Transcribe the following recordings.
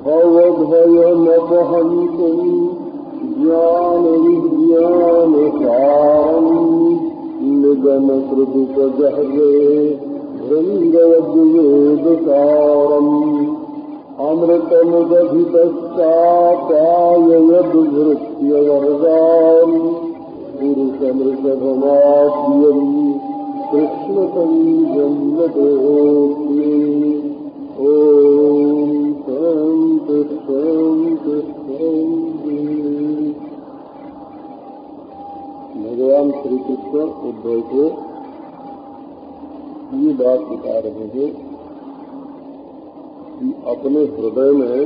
भवभयमपहन्तुं ज्ञानविज्ञानसारम् निगमकृदुपजह्रे भृङ्गवद्वेदसारम् अमृतमुदभितश्चाप्याययद्भृत्यवर्गाम् पुरुषमृषभमाप्यम् कृष्णसंगम् नतोऽस्मि। ॐ शान्ति शान्ति शान्ति। भगवान श्री कृष्ण उद्धव को ये बात बता रहे हैं कि अपने हृदय में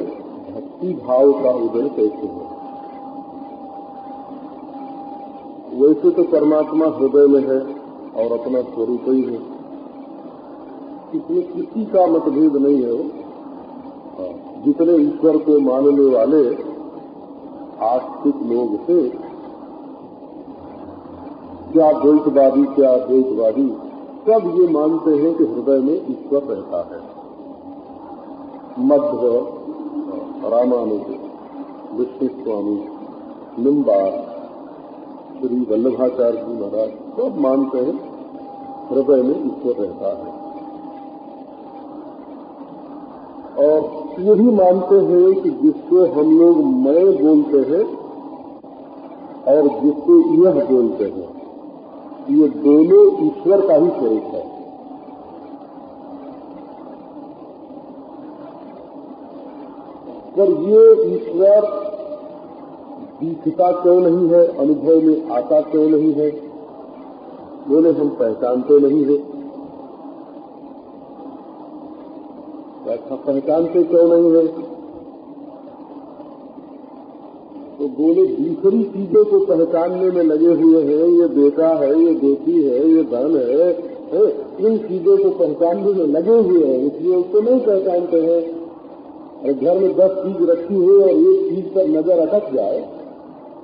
भक्ति भाव का उदय कैसे है। वैसे तो परमात्मा हृदय में है और अपना स्वरूप ही है, इसमें किसी का मतभेद नहीं है। जितने ईश्वर को मानने वाले आस्तिक लोग थे, क्या द्वैतवादी क्या अद्वैतवादी, सब ये मानते हैं कि हृदय में ईश्वर रहता है। मध्व, रामानुज, विष्णु स्वामी, निम्बार, श्री वल्लभाचार्य जी महाराज सब मानते हैं हृदय में ईश्वर रहता है। और यही मानते हैं कि जिसको हम लोग मैं बोलते हैं और जिसको यह बोलते हैं, ये दोनों ईश्वर का ही स्वरूप है। पर ये ईश्वर दिखता क्यों नहीं है, अनुभव में आता क्यों नहीं है? बोले हम पहचानते नहीं है। ऐसा पहचानते क्यों नहीं है? तो बोले दूसरी चीजों को पहचानने में लगे हुए हैं। ये बेटा है, ये बेटी है, ये धन है, इन चीजों को पहचानने में लगे हुए हैं, इसलिए उसको नहीं पहचानते हैं। और घर में 10 चीज रखी हुई और एक चीज पर नजर अटक जाए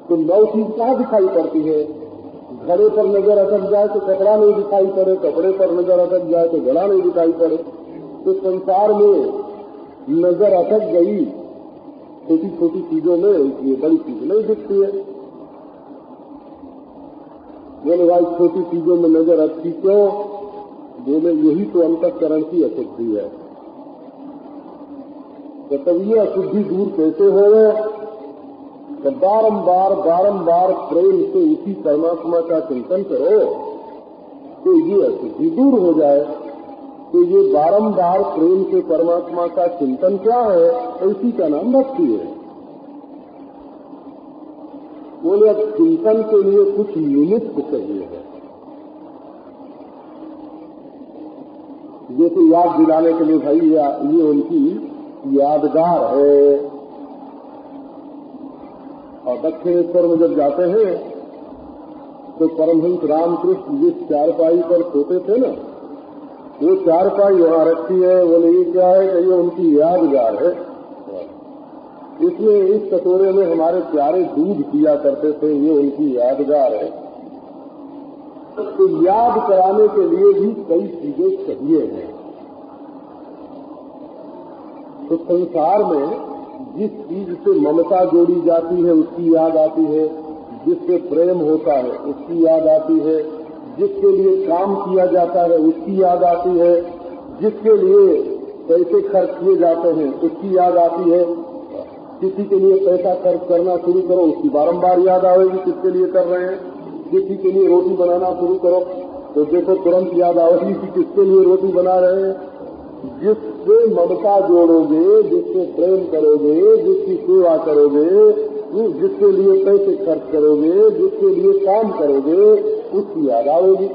तो 9 चीज कहाँ दिखाई पड़ती है? घड़े पर नजर अटक जाए तो कपड़ा नहीं दिखाई पड़े, कपड़े पर नजर अटक जाए तो घड़ा नहीं दिखाई पड़े। तो संसार में नजर अटक गई छोटी छोटी चीजों में, इसलिए बड़ी चीज नहीं दिखती है। बोले भाई छोटी चीजों में नजर अटकी क्यों? बोले यही तो अंतःकरण की अशुद्धि है। तो तब ये अशुद्धि दूर कैसे हो? तो बारंबार प्रेम से उसी परमात्मा का चिंतन करो तो ये अशुद्धि दूर हो जाए। तो ये बारंबार प्रेम से परमात्मा का चिंतन क्या है? इसी का नाम भक्ति है। बोले अब चिंतन के लिए कुछ निमित्त चाहिए है। जैसे याद दिलाने के लिए भाई ये उनकी यादगार है। और दक्षिणेश्वर में जब जाते हैं तो परमहंस रामकृष्ण जिस चारपाई पर सोते थे ना, वो चारपाई वहाँ रखी है। बोले ये क्या है? कि ये उनकी यादगार है। इसमें इस कटोरे में हमारे प्यारे दूध पिया करते थे, ये उनकी यादगार है। तो याद कराने के लिए भी कई चीजें चाहिए हैं। तो संसार में जिस चीज से ममता जोड़ी जाती है उसकी याद आती है, जिससे प्रेम होता है उसकी याद आती है, जिसके लिए काम किया जाता है उसकी याद आती है, जिसके लिए पैसे खर्च किए जाते हैं उसकी याद आती है। किसी के लिए पैसा खर्च करना शुरू करो, उसकी बारंबार याद आएगी किसके लिए कर रहे हैं। किसी के लिए रोटी बनाना शुरू करो तो देखो तुरंत याद आएगी कि किसके लिए रोटी बना रहे हैं। जिससे ममता जोड़ोगे, जिससे प्रेम करोगे, जिसकी सेवा करोगे, जिसके लिए पैसे खर्च करोगे, जिसके लिए काम करोगे, उसकी याद आएगी।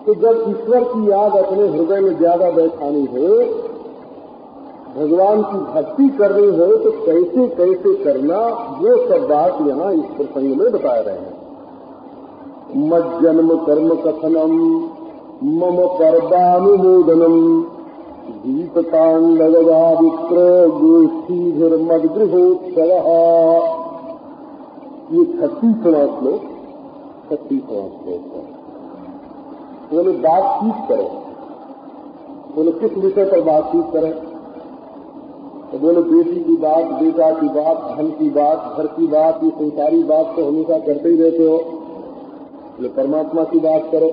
तो जब ईश्वर की याद अपने हृदय में ज्यादा बैठानी हो, भगवान की भक्ति करनी हो, तो कैसे कैसे करना, वो सब बात यहाँ इस प्रसंग में बता रहे हैं। मज्जन्म कर्म कथनम मम पर्वानुमोदनम दीपतांडवादित्र गोष्ठीभिर्मद्गृहोत्सव। ये 36वां श्लोक है। बोले बातचीत करो। बोले किस विषय पर बातचीत करें? तो तो बोले बेटी की बात, बेटा की बात, धन की बात, घर की बात, ये संसारी बात तो हमेशा करते ही रहते हो, बोले परमात्मा की बात करो।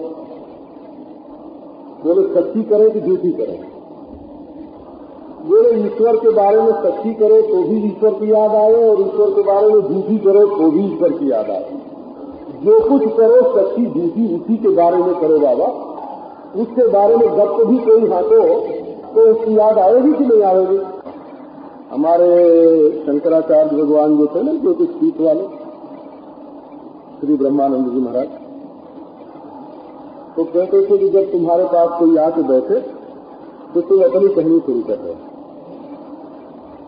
बोले सच्ची करो कि झूठी करो? बोले ईश्वर के बारे में सच्ची करो तो भी ईश्वर की याद आए, और ईश्वर के बारे में झूठी करो तो भी ईश्वर की याद आए। जो कुछ करो सच्ची झूठी उसी के बारे में करो बाबा। उसके बारे में जब भी कोई हाथो तो उसकी याद आएगी कि नहीं आएगी? हमारे शंकराचार्य भगवान जो थे ना, ज्योतिष पीठ वाले श्री ब्रह्मानंद जी महाराज, तो कहते थे कि जब तुम्हारे पास कोई आके बैठे तो तुम अपनी कहानी शुरू कर दो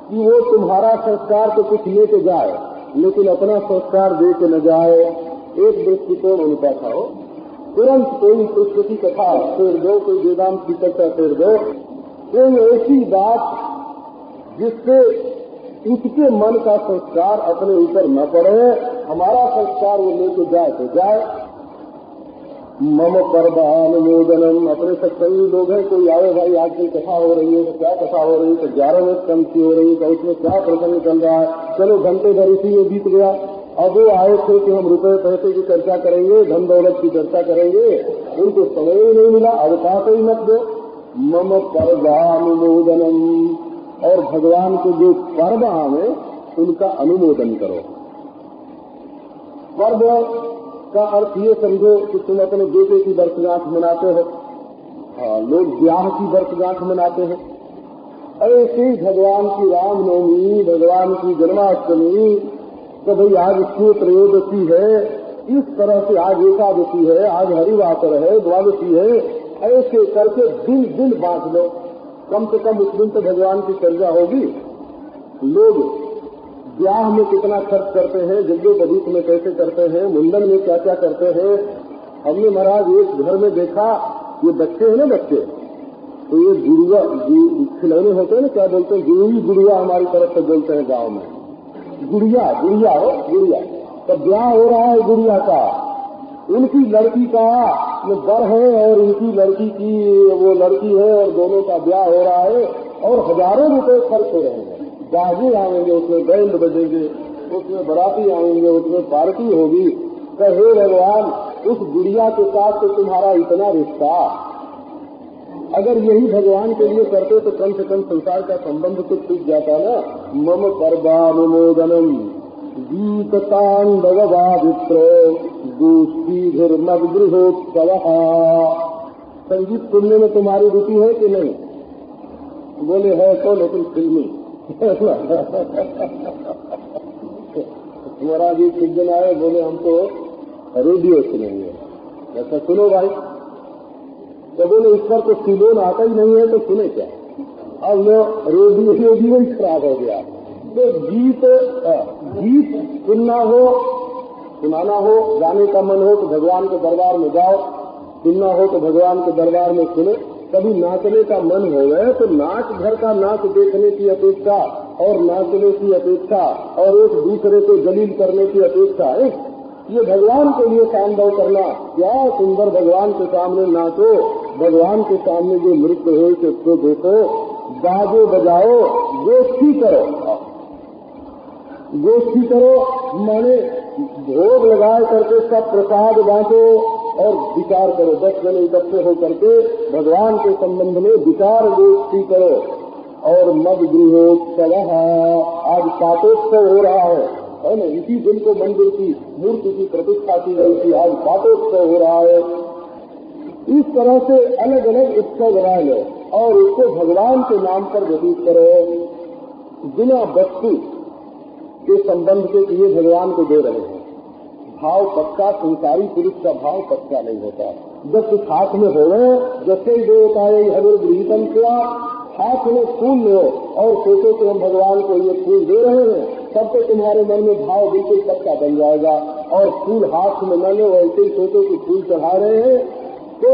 कि वो तुम्हारा संस्कार तो कुछ लेके जाए लेकिन अपना संस्कार दे के न जाए। एक दृष्टिकोण उनका था, हो तुरंत कोई कृष्ण की कथा फेर दो, कोई वेदांत की चर्चा फेर दो, कोई ऐसी बात जिससे उसके मन का संस्कार अपने ऊपर न पड़े, हमारा संस्कार वो लेके जाए तो जाए। मम पर्वानुमोदनम, अपने सत्संगी लोग हैं, कोई आए भाई आज की कथा हो रही है तो क्या कथा हो रही है, तो 11वें स्कंद की हो रही है, तो उसमें क्या प्रसंग चल रहा है, चलो घंटे भर इसी में बीत गया। अब वो आए थे कि हम रुपए पैसे की चर्चा करेंगे, धन दौलत की चर्चा करेंगे, उनको समय ही नहीं मिला, अवकाश ही मत दो। मम पर्वानुमोदनम, और भगवान के जो पर्व आवे उनका अनुमोदन करो। पर्व का अर्थ ये समझो कि तुम अपने बेटे की वर्षगांठ मनाते हो, हाँ, लोग ब्याह की वर्षगांठ मनाते हैं, ऐसे ही भगवान की रामनवमी, भगवान की जन्माष्टमी, तो भाई आज इसमें त्रयोदशी है, इस तरह से आज एकादशी है, आज हरिवासर है, द्वादशी है, ऐसे करके दिन दिन बांट लो। कम से कम उस दिन तो भगवान की चर्चा होगी। लोग ब्याह में कितना खर्च करते हैं, यज्ञोपवीत में कैसे करते हैं, मुंडन में क्या क्या करते हैं। हमने महाराज एक घर में देखा, ये बच्चे हैं ना बच्चे, तो ये गुड़िया खिलौने होते हैं ना, क्या बोलते हैं, गुड़िया हमारी तरफ से बोलते हैं गांव में, गुड़िया गुड़िया हो गुड़िया। तो ब्याह हो रहा है गुड़िया का, उनकी लड़की का बर है और इनकी लड़की की वो लड़की है, और दोनों का ब्याह हो रहा है और हजारों रुपए खर्च हो रहे हैं। बाजे आएंगे, उसमें बैंड बजेंगे, उसमें बराती आएंगे, उसमें पार्टी होगी। तो हे भगवान, उस गुड़िया के साथ तो तुम्हारा इतना रिश्ता, अगर यही भगवान के लिए करते तो कम से कम संसार का संबंध तो टूट जाता ना। मम पर्वानुमोदनम गीततांडववादित्रो गोष्ठीभिर्मद्गृहोत्सव। संगीत सुनने में तुम्हारी रुचि है कि नहीं? बोले है तो, लेकिन फिल्मी। महाराज जी कुछ दिन आए, बोले हमको रेडियो सुनेंगे। ऐसा सुनो भाई। तो बोले इस पर तो सिलोन आता ही नहीं है तो सुने क्या? अब रेडियो ही खराब हो गया। तो गीत सुनना हो, सुनाना हो, गाने का मन हो तो भगवान के दरबार में जाओ, सुनना हो तो भगवान के दरबार में सुनो। कभी नाचने का मन हो गए तो नाच घर का नाच देखने की अपेक्षा और नाचने की अपेक्षा और एक दूसरे को जलील करने की अपेक्षा है ये भगवान के लिए तांडव करना। क्या सुंदर भगवान के सामने नाचो, भगवान के सामने जो नृत्य हो उसको देखो, बाजो बजाओ, गोष्ठी करो। गोष्ठी करो माने भोग लगाए करके सब प्रसाद बांटो और विचार करो। 10 जने इकट्ठे हो करके भगवान के संबंध में विचार गोष्ठी करो। और मद गृहोत्सव, आज पाटोत्सव हो रहा है ना, इसी दिन को मंदिर की मूर्ति की प्रतिष्ठा की गई थी, आज पाटोत्सव हो रहा है। इस तरह से अलग अलग उत्सव बना लो और इसको भगवान के नाम पर व्यतीत करो, बिना वस्तु के संबंध के ये भगवान को दे रहे हैं। भाव पक्का, संसारी पुरुष का भाव पक्का नहीं होता। जब कुछ हाथ में हो गए, जैसे ही देवता है हजर गृहीतन किया, हाथ में फूल लो और सोचो कि हम भगवान को ये फूल दे रहे हैं, तब तो तुम्हारे मन में भाव बिल्कुल पक्का बन जाएगा। और फूल हाथ में न लो, ऐसे ही सोचो कि फूल चढ़ा रहे हैं, तो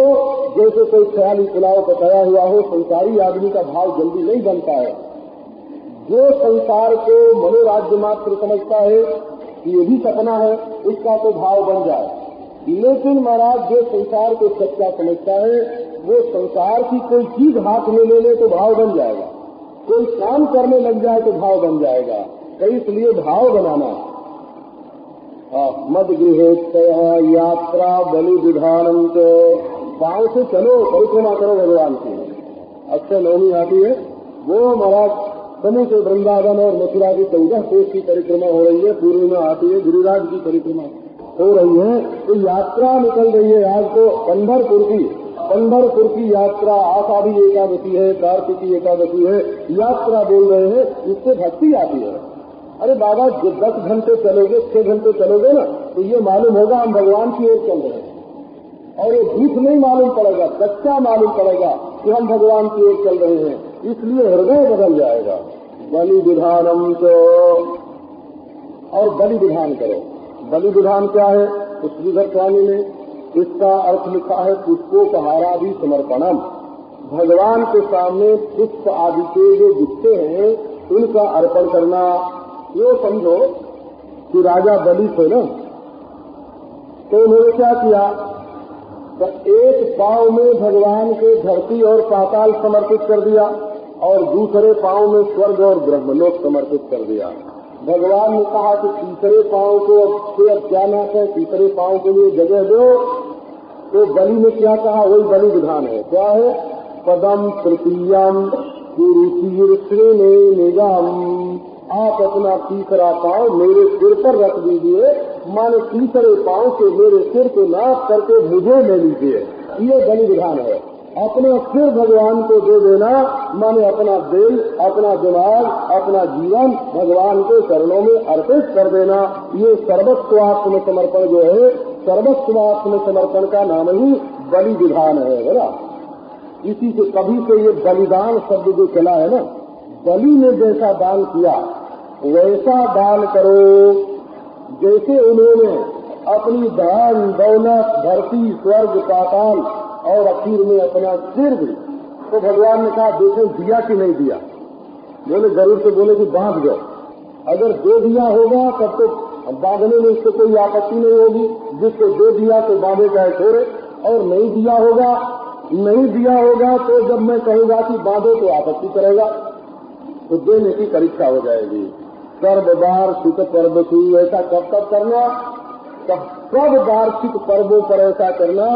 जैसे कोई ख्याली पुलाव पकाया हुआ हो, संसारी आदमी का भाव जल्दी नहीं बनता है। जो संसार को मनोराज्य मात्र समझता है, ये भी सपना है, उसका तो भाव बन जाए। लेकिन महाराज जो संसार को सच्चा समझता है, वो संसार की कोई चीज हाथ में ले ले तो भाव बन जाएगा। कोई काम करने लग जाए तो भाव बन जाएगा, तो इसलिए भाव बनाना। मद गृहे यात्रा बलि विधानम, तो पांव से चलो, परिक्रमा करो भगवान की। अक्षय नवमी आती है, वो महाराज समूह से वृंदावन और मथुरा की 14 कोस की परिक्रमा हो रही है, पूर्व में आती है गिरिराज की परिक्रमा हो रही है। तो यात्रा निकल रही है आज तो पंढरपुर की यात्रा। आषाढ़ी एकादशी है, कार्तिकी एकादशी है, यात्रा बोल रहे हैं, इससे भक्ति आती है। अरे बाबा, जो 10 घंटे चलोगे, 6 घंटे चलोगे ना, तो ये मालूम होगा हम भगवान की ओर चल रहे हैं, और ये झूठ नहीं मालूम पड़ेगा, सच्चा मालूम पड़ेगा कि हम भगवान की ओर चल रहे हैं। इसलिए हृदय बदल जाएगा। बलि विधानम तो, और बलि विधान करो। बलि विधान क्या है? तो श्रीधर स्वामी ने इसका अर्थ लिखा है पुष्पोपहारादि समर्पणम। भगवान के सामने पुष्प आदि के जो गुच्छे हैं उनका अर्पण करना। ये समझो कि राजा बलि थे ना, तो उन्होंने क्या किया? तो एक पांव में भगवान के धरती और पाताल समर्पित कर दिया, और दूसरे पांव में स्वर्ग और ब्रह्मलोक समर्पित कर दिया। भगवान ने कहा कि तीसरे पांव को अब क्या नाथ है, तीसरे पांव के लिए जगह दो। तो बलि ने क्या कहा? वही बलि विधान है। क्या है? पदम तृतीयम कुरुचिर श्रेणे निगम। आप अपना तीसरा पांव मेरे सिर पर रख दीजिए, माने तीसरे पांव से मेरे सिर को नाप करके मुझे ले लीजिए। ये बलि विधान है। अपना सिर भगवान को दे देना, माने अपना दिल, अपना दिमाग, अपना जीवन भगवान के चरणों में अर्पित कर देना। ये सर्वस्वात्म समर्पण जो है, सर्वस्वात्म समर्पण का नाम ही बलि विधान है, बोला। इसी से कभी से ये बलिदान शब्द जो चला है ना, बलि ने जैसा दान किया वैसा दान करो। जैसे उन्होंने अपनी धन दौलत, धरती, स्वर्ग, पाताल और आखिर में अपना सिर भी, तो भगवान ने कहा देखो दिया कि नहीं दिया। बोले जरूर से बोले कि बांध दो। अगर दे दिया होगा तब तो बांधने में इससे कोई आपत्ति नहीं होगी, जिसको दे दिया तो बांधे चाहे छोड़े, और नहीं दिया होगा तो जब मैं कहूँगा कि बांधो तो आपत्ति करेगा, तो देने की परीक्षा हो जाएगी। सर्ववार्षिक पर्व की ऐसा कब करना? सब वार्षिक पर्वों पर ऐसा करना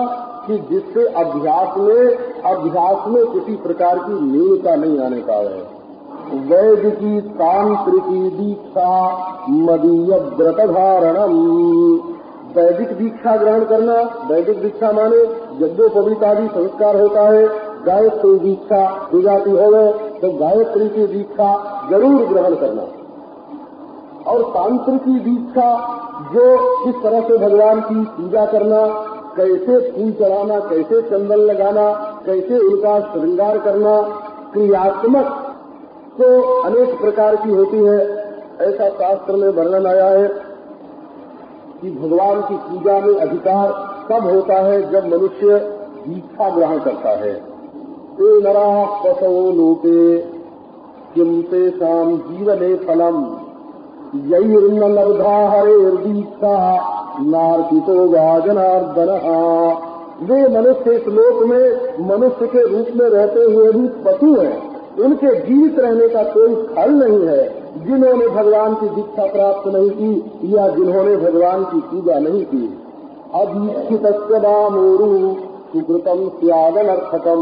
कि जिससे अभ्यास में किसी प्रकार की न्यूनता नहीं आने पाए। वैदिकी तांत्रिकी दीक्षा मदीय व्रत धारणम। वैदिक दीक्षा ग्रहण करना। वैदिक दीक्षा माने यज्ञोपवीतादि संस्कार होता है। गायत्री दीक्षा हो जाती है तो गायत्री की दीक्षा जरूर ग्रहण करना। और तांत्रिकी दीक्षा जो इस तरह से भगवान की पूजा करना, कैसे फूल चढ़ाना, कैसे चंदन लगाना, कैसे उनका श्रृंगार करना, क्रियात्मक तो अनेक प्रकार की होती है। ऐसा शास्त्र में वर्णन आया है कि भगवान की पूजा में अधिकार तब होता है जब मनुष्य दीक्षा ग्रहण करता है। ते नरा पशो लोके किम तेषां जीवने फलम यैर्न लब्धा हरेर्दीक्षा नार्पितो वा जनार्दनः। वे मनुष्य इस लोक में मनुष्य के रूप में रहते हुए भी पशु हैं, उनके जीवित रहने का कोई फल नहीं है जिन्होंने भगवान की दीक्षा प्राप्त नहीं की या जिन्होंने भगवान की पूजा नहीं की। अदीक्षितस्य दामोरु सुकृतम स्यादनर्थकम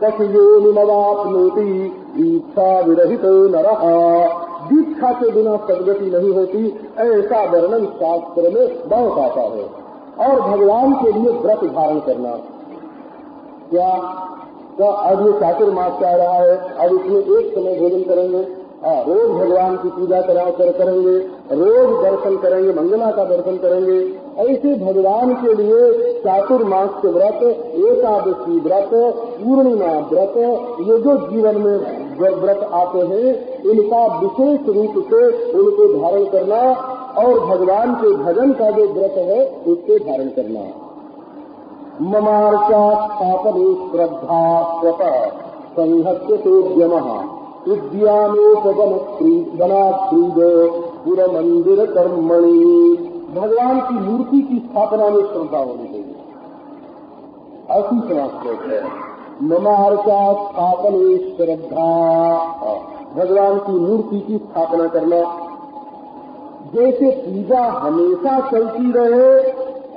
कथयोनिमवाप्नोति दीक्षा विरहितो नरः। दीक्षा के बिना सद्गति नहीं होती, ऐसा वर्णन शास्त्र में बहुत आता है। और भगवान के लिए व्रत धारण करना। क्या अब ये चातुर्मास आ रहा है, अब इसमें एक समय भोजन करेंगे, रोज भगवान की पूजा करेंगे, रोज दर्शन करेंगे, मंगला का दर्शन करेंगे। ऐसे भगवान के लिए चातुर्मास के व्रत, एकादशी व्रत, पूर्णिमा व्रत, ये जो जीवन में व्रत आते हैं, इनका विशेष रूप से उनको धारण करना और भगवान के भजन का जो व्रत है उसके धारण करना। ममार्चा स्थापने श्रद्धा स्वतः संहत्य सोद्यमः उद्यानोपवनक्रीड पुर मंदिर कर्मणि। भगवान की मूर्ति की स्थापना में श्रद्धा होनी चाहिए। ऐसी श्लोक है। ममार्चा स्थापने श्रद्धा। भगवान की मूर्ति की स्थापना करना। जैसे पूजा हमेशा चलती रहे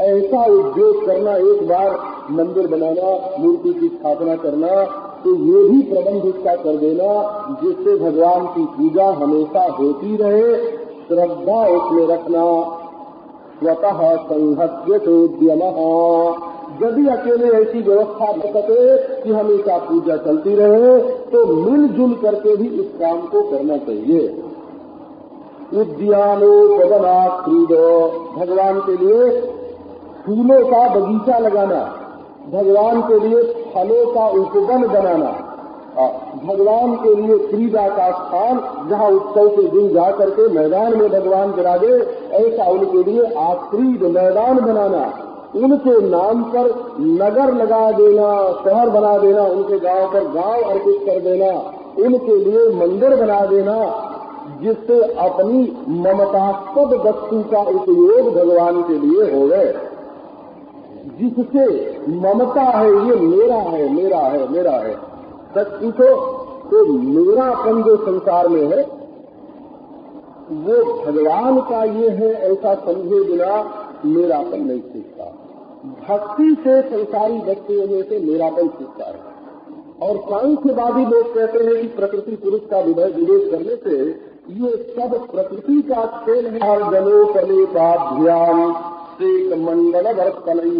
ऐसा उद्योग करना, एक बार मंदिर बनाना, मूर्ति की स्थापना करना, तो ये भी प्रबंध इसका कर देना जिससे भगवान की पूजा हमेशा होती रहे, श्रद्धा उसमें रखना। स्वतः संहत्यतोद्यम, यदि अकेले ऐसी व्यवस्था न सके कि हमेशा पूजा चलती रहे तो मिलजुल करके भी इस काम को करना चाहिए। उद्यानोपवना क्रीडो, भगवान के लिए फूलों का बगीचा लगाना, भगवान के लिए फलों का उपवन बनाना, भगवान के लिए क्रीड़ा का स्थान जहाँ उत्सव के दिन जा करके मैदान में भगवान विराजे ऐसा उनके लिए आक्रीड मैदान बनाना, उनके नाम पर नगर लगा देना, शहर बना देना, उनके गांव पर गांव अर्पित कर देना, उनके लिए मंदिर बना देना जिससे अपनी ममतास्पद वस्तु का उपयोग भगवान के लिए हो गए, जिससे ममता है ये मेरा है मेरा है मेरा है। सच पूछो तो मेरापन जो संसार में है वो भगवान का ये है ऐसा समझे बिना मेरापन नहीं सीखता। भक्ति से संसारी व्यक्तियों में से मेरापन सीखता है। और सांख्यवादी लोग कहते हैं कि प्रकृति पुरुष का विवेक करने से ये सब प्रकृति का खेल है। हर जनोपलेपाभ्याम शेक मंडल वर्तलई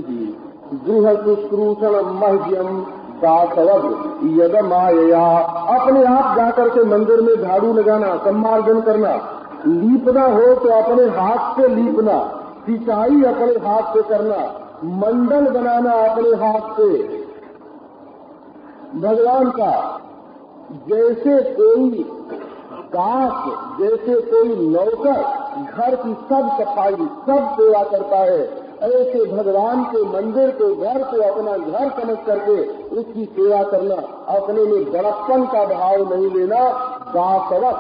गृह शुश्रूषण महज्यम दासवद यद माया, अपने आप जाकर के मंदिर में झाड़ू लगाना, सम्मार्जन करना, लीपना हो तो अपने हाथ से लीपना, सिंचाई अपने हाथ से करना, मंडल बनाना अपने हाथ से भगवान का। जैसे कोई दास, जैसे कोई नौकर घर की सब सफाई सब सेवा करता है, ऐसे भगवान के मंदिर को घर को अपना घर समझ करके उसकी सेवा करना, अपने में बड़प्पन का भाव नहीं लेना। दासवत,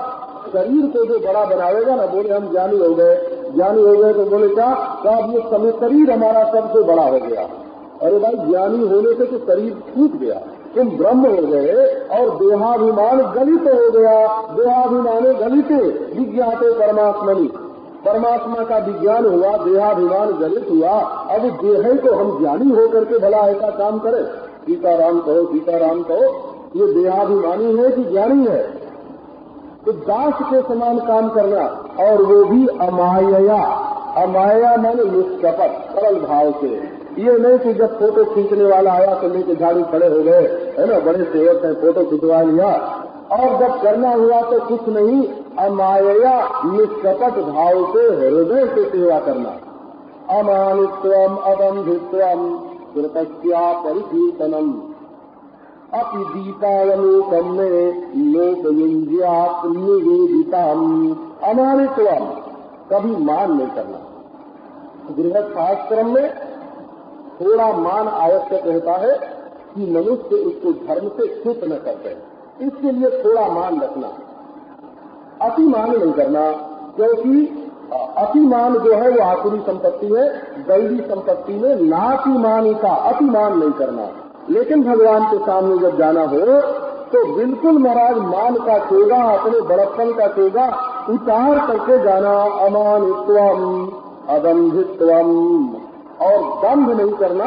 शरीर को जो बड़ा बनावेगा ना, बोले हम ज्ञानी हो गए, ज्ञानी हो गए तो बोले क्या अब ये समय शरीर हमारा सबसे बड़ा हो गया। अरे भाई, ज्ञानी होने से तो शरीर छूट गया, तुम ब्रह्म हो गए और देहाभिमान गलित हो गया। देहाभिमाने गलिते विज्ञाते परमात्मनि, परमात्मा का विज्ञान हुआ, देहाभिमान गलित हुआ। अब देह को हम ज्ञानी होकर के भला ऐसा काम करें, सीताराम कहो सीताराम कहो, ये देहाभिमानी है कि ज्ञानी है? तो दास के समान काम करना, और वो भी अमाया। अमाया माने निष्कपट सरल भाव से। ये नहीं कि जब फोटो खींचने वाला आया तो लेके झाड़ू खड़े हो गए, है ना, बड़े सेवक है फोटो खिंचवा लिया, और जब करना हुआ तो कुछ नहीं, अमाया निष्कपट भाव से हृदय से सेवा करना। अमानित्वम अदम्भित्वम कृतज्ञा परिकीर्तनम अपि दीपावलोकम में लोकयुंज्यात निवेदितम। अमानित्वम, कभी मान नहीं करना। गृहस्थाश्रम में थोड़ा मान आवश्यक रहता है कि मनुष्य उसको धर्म से च्युत न करते, इसके लिए थोड़ा मान रखना। अतिमान नहीं करना, क्योंकि अतिमान जो है वो आसुरी संपत्ति है। दैवी संपत्ति में नातिमानिता, अतिमान नहीं करना। लेकिन भगवान के सामने जब जाना हो तो बिल्कुल महाराज मान का चेगा, अपने बड़प्पन का चेगा उतार करके जाना। अमानित्वम अदम्भित्वम, और दंभ नहीं करना,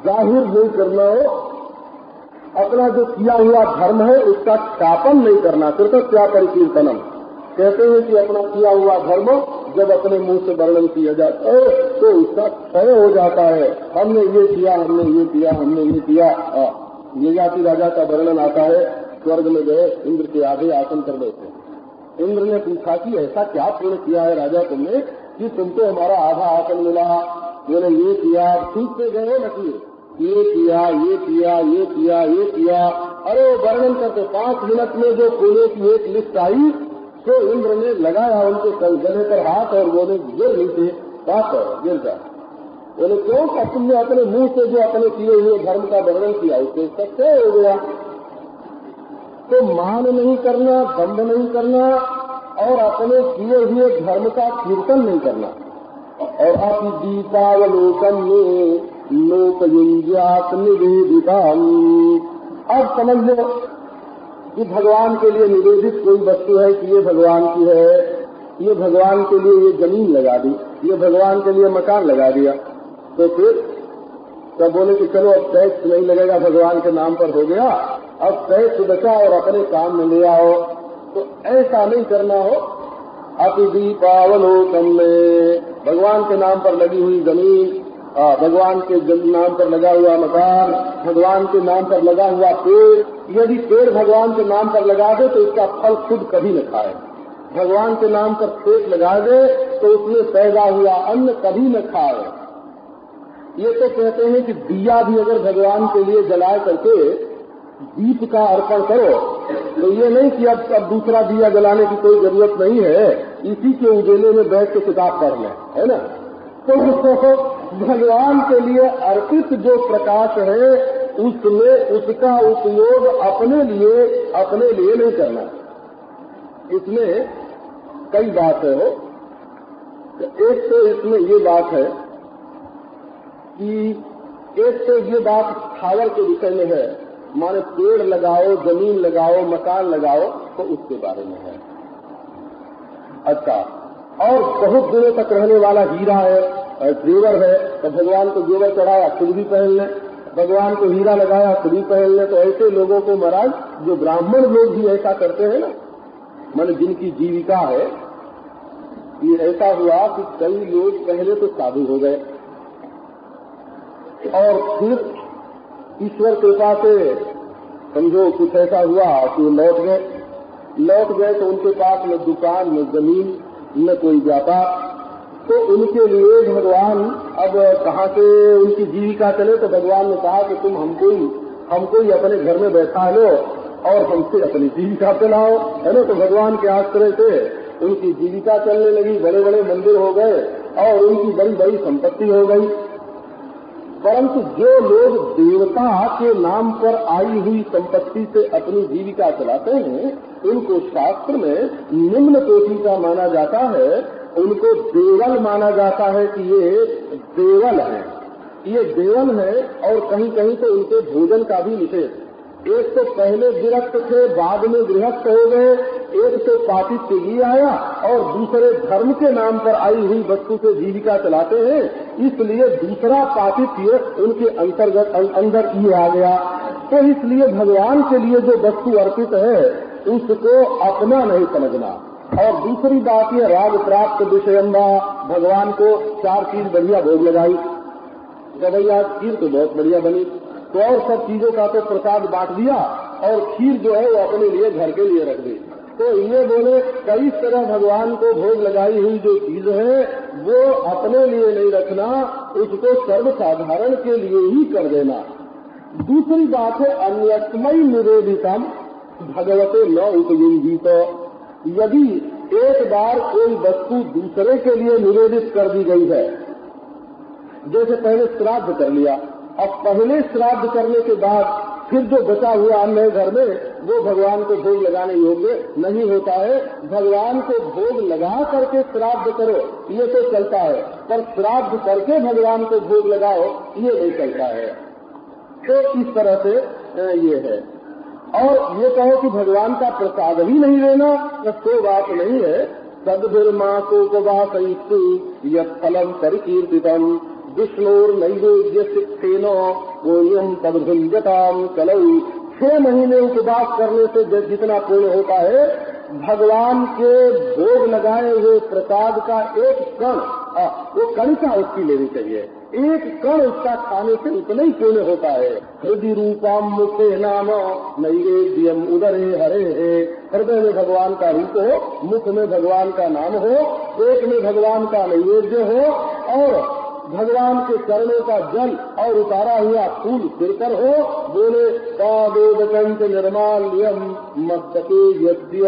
जाहिर नहीं करना हो। अपना जो किया हुआ धर्म है उसका ख्यापन नहीं करना। कृतज्ञा परिकीर्तनम, कहते हैं कि अपना किया हुआ धर्म जब अपने मुंह से वर्णन किया जाता है तो उसका क्षय हो जाता है। हमने ये किया, हमने ये किया, हमने ये किया। ये जाति राजा का वर्णन आता है, स्वर्ग में गए, इंद्र के आधे आसन कर बैठे। इंद्र ने पूछा कि ऐसा क्या पुण्य किया है राजा तुमने कि तुमको हमारा आधा आसन मिला? मैंने ये किया, ठीक से गए न कि ये किया, ये किया, ये किया, ये किया। अरे वर्णन करते 5 मिनट में जो पुण्य की एक लिस्ट आई तो इंद्र ने लगाया उनके गले पर हाथ और बोले गिर नीचे, बात गिर जा। बोले क्यों? का तुमने अपने मुंह से जो अपने किए हुए धर्म का वर्णन किया उससे सत्य हो गया। तो मान नहीं करना, दंभ नहीं करना, और अपने किए हुए धर्म का कीर्तन नहीं करना। और अपनी दीपावलोकन में लोकयुंज्यात निवेदिता। अब समझ लो कि भगवान के लिए निवेदित कोई वस्तु है कि ये भगवान की है, ये भगवान के लिए ये जमीन लगा दी, ये भगवान के लिए मकान लगा दिया, तो फिर तब बोले कि चलो अब टैक्स नहीं लगेगा, भगवान के नाम पर हो गया, अब टैक्स बचाओ और अपने काम में ले आओ। तो ऐसा नहीं करना हो। अति दीपावलोकम में भगवान के नाम पर लगी हुई जमीन, भगवान के नाम पर लगा हुआ मकान, भगवान के नाम पर लगा हुआ पेड़, यदि पेड़ भगवान के नाम पर लगा दे तो इसका फल खुद कभी न खाए। भगवान के नाम पर पेड़ लगा दे तो उसमें पैदा हुआ अन्न कभी न खाए। ये तो कहते हैं कि दिया भी अगर भगवान के लिए जलाए करके दीप का अर्पण करो, तो ये नहीं कि अब दूसरा दिया जलाने की कोई जरूरत नहीं है, इसी के उजेले में बैठ के किताब पढ़ लें, है ना। तो भगवान के लिए अर्पित जो प्रकाश है उसमें उसका उपयोग अपने लिए नहीं करना। इसमें कई बात है। एक तो इसमें ये बात है कि एक तो ये बात स्थावर के विषय में है, माने पेड़ लगाओ, जमीन लगाओ, मकान लगाओ, तो उसके बारे में है। अच्छा, और बहुत दिनों तक रहने वाला हीरा है, जेवर है, तो भगवान को जेवर चढ़ाया खुद भी पहन ले, भगवान को हीरा लगाया खुद भी पहन ले। तो ऐसे लोगों को महाराज, जो ब्राह्मण लोग भी ऐसा करते हैं ना, माने जिनकी जीविका है, ये ऐसा हुआ कि कई लोग पहले तो साधु हो गए और फिर ईश्वर कृपा से समझो कुछ ऐसा हुआ कि लौट गए तो उनके पास न दुकान, न जमीन, न कोई व्यापार। तो उनके लिए भगवान अब कहाँ से उनकी जीविका चले, तो भगवान ने कहा कि तुम हमको ही अपने घर में बैठा लो और हमसे अपनी जीविका चलाओ, है ना। तो भगवान के आश्रय से उनकी जीविका चलने लगी, बड़े बड़े मंदिर हो गए और उनकी बड़ी बड़ी संपत्ति हो गई। परंतु जो लोग देवता के नाम पर आई हुई संपत्ति से अपनी जीविका चलाते हैं, उनको शास्त्र में निम्न कोटि का माना जाता है, उनको देवल माना जाता है कि ये देवल है, ये देवल है। और कहीं कहीं तो उनके भोजन का भी निषेध। एक तो पहले विरक्त थे, बाद में गृहस्थ हो गए, एक तो पापिष्य ही आया और दूसरे धर्म के नाम पर आई हुई वस्तु से जीविका चलाते हैं, इसलिए दूसरा पापिष्य उनके अंदर ये आ गया। तो इसलिए भगवान के लिए जो वस्तु अर्पित है उसको अपना नहीं समझना। और दूसरी बात ये, राग प्राप्त विषयम्बा, भगवान को 4 चीज बढ़िया भोग लगाई, गवैया खीर तो बहुत बढ़िया बनी, तो और सब चीजों का तो प्रसाद बांट दिया और खीर जो है वो अपने लिए घर के लिए रख दी। तो ये बोले कई तरह भगवान को भोग लगाई हुई जो चीज है वो अपने लिए नहीं रखना, उसको सर्वसाधारण के लिए ही कर देना। दूसरी बात है, अन्यस्मयी निवेदितम भगवते न उपयुंजीत। यदि एक बार कोई वस्तु दूसरे के लिए निवेदित कर दी गई है, जैसे पहले श्राद्ध कर लिया, अब पहले श्राद्ध करने के बाद फिर जो बचा हुआ अन्न है घर में, वो भगवान को भोग लगाने योग्य नहीं होता है। भगवान को भोग लगा करके श्राद्ध करो ये तो चलता है, पर श्राद्ध करके भगवान को भोग लगाओ ये नहीं चलता है। तो इस तरह से ये है। और ये कहो कि भगवान का प्रसाद ही नहीं लेना, तो बात नहीं है। सद्भिर्मासोपवासयितु यत्फलम परिकीर्तितम विष्णुर नैवेद्य सिद्धेन गोयम तद्भुंजताम कलौ। 6 महीने उपवास करने से जितना पुण्य होता है, भगवान के भोग लगाए हुए प्रसाद का एक कण, वो कणिका उसकी लेनी चाहिए। एक कण उसका खाने से उतना ही पुण्य होता है। हृदय रूपम मुखे नाम नैवेद्यम उदरे हरे है। हृदय में भगवान का रूप हो, मुख में भगवान का नाम हो, पेट में भगवान का नैवेद्य हो और भगवान के चरणों का जल और उतारा हुआ फूल सिर पर हो। बोले पादोदकंठ निर्माल्यम मस्तके यज्ञ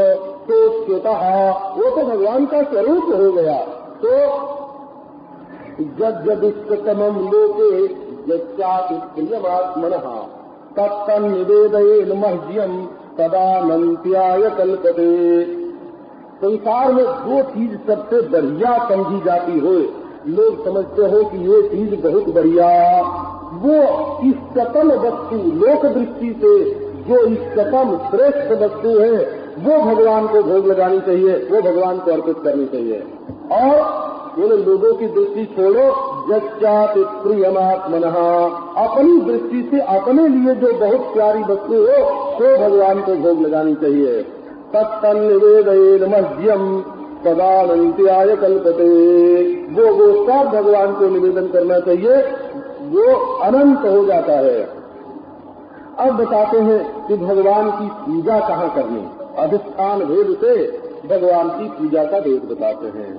सोच्युतः, वो तो भगवान का स्वरूप हो गया। तो जद्यदुष्टतमं लोके यच्चापि प्रियमात्मनः तत्तन्निवेदयेन मह्यं तदानन्त्याय कल्पते। संसार में 2 चीज सबसे बढ़िया समझी जाती हो, लोग समझते हो कि ये चीज बहुत बढ़िया, वो इस सकल वस्तु लोक दृष्टि से जो इष्टतम श्रेष्ठ वस्तु है वो भगवान को भोग लगानी चाहिए, वो भगवान को अर्पित करनी चाहिए। और बोले लोगों की दृष्टि छोड़ो, यच्चापि प्रियमात्मनः, अपनी दृष्टि से अपने लिए जो बहुत प्यारी वस्तु हो तो भगवान को भोग लगानी चाहिए। तत्तन्निवेदयेन मह्यम तदानन्त्याय कल्पते, वो सब भगवान को निवेदन करना चाहिए, वो अनंत हो जाता है। अब बताते हैं कि भगवान की पूजा कहाँ करनी। अधिष्ठान भेद से भगवान की पूजा का भेद बताते हैं।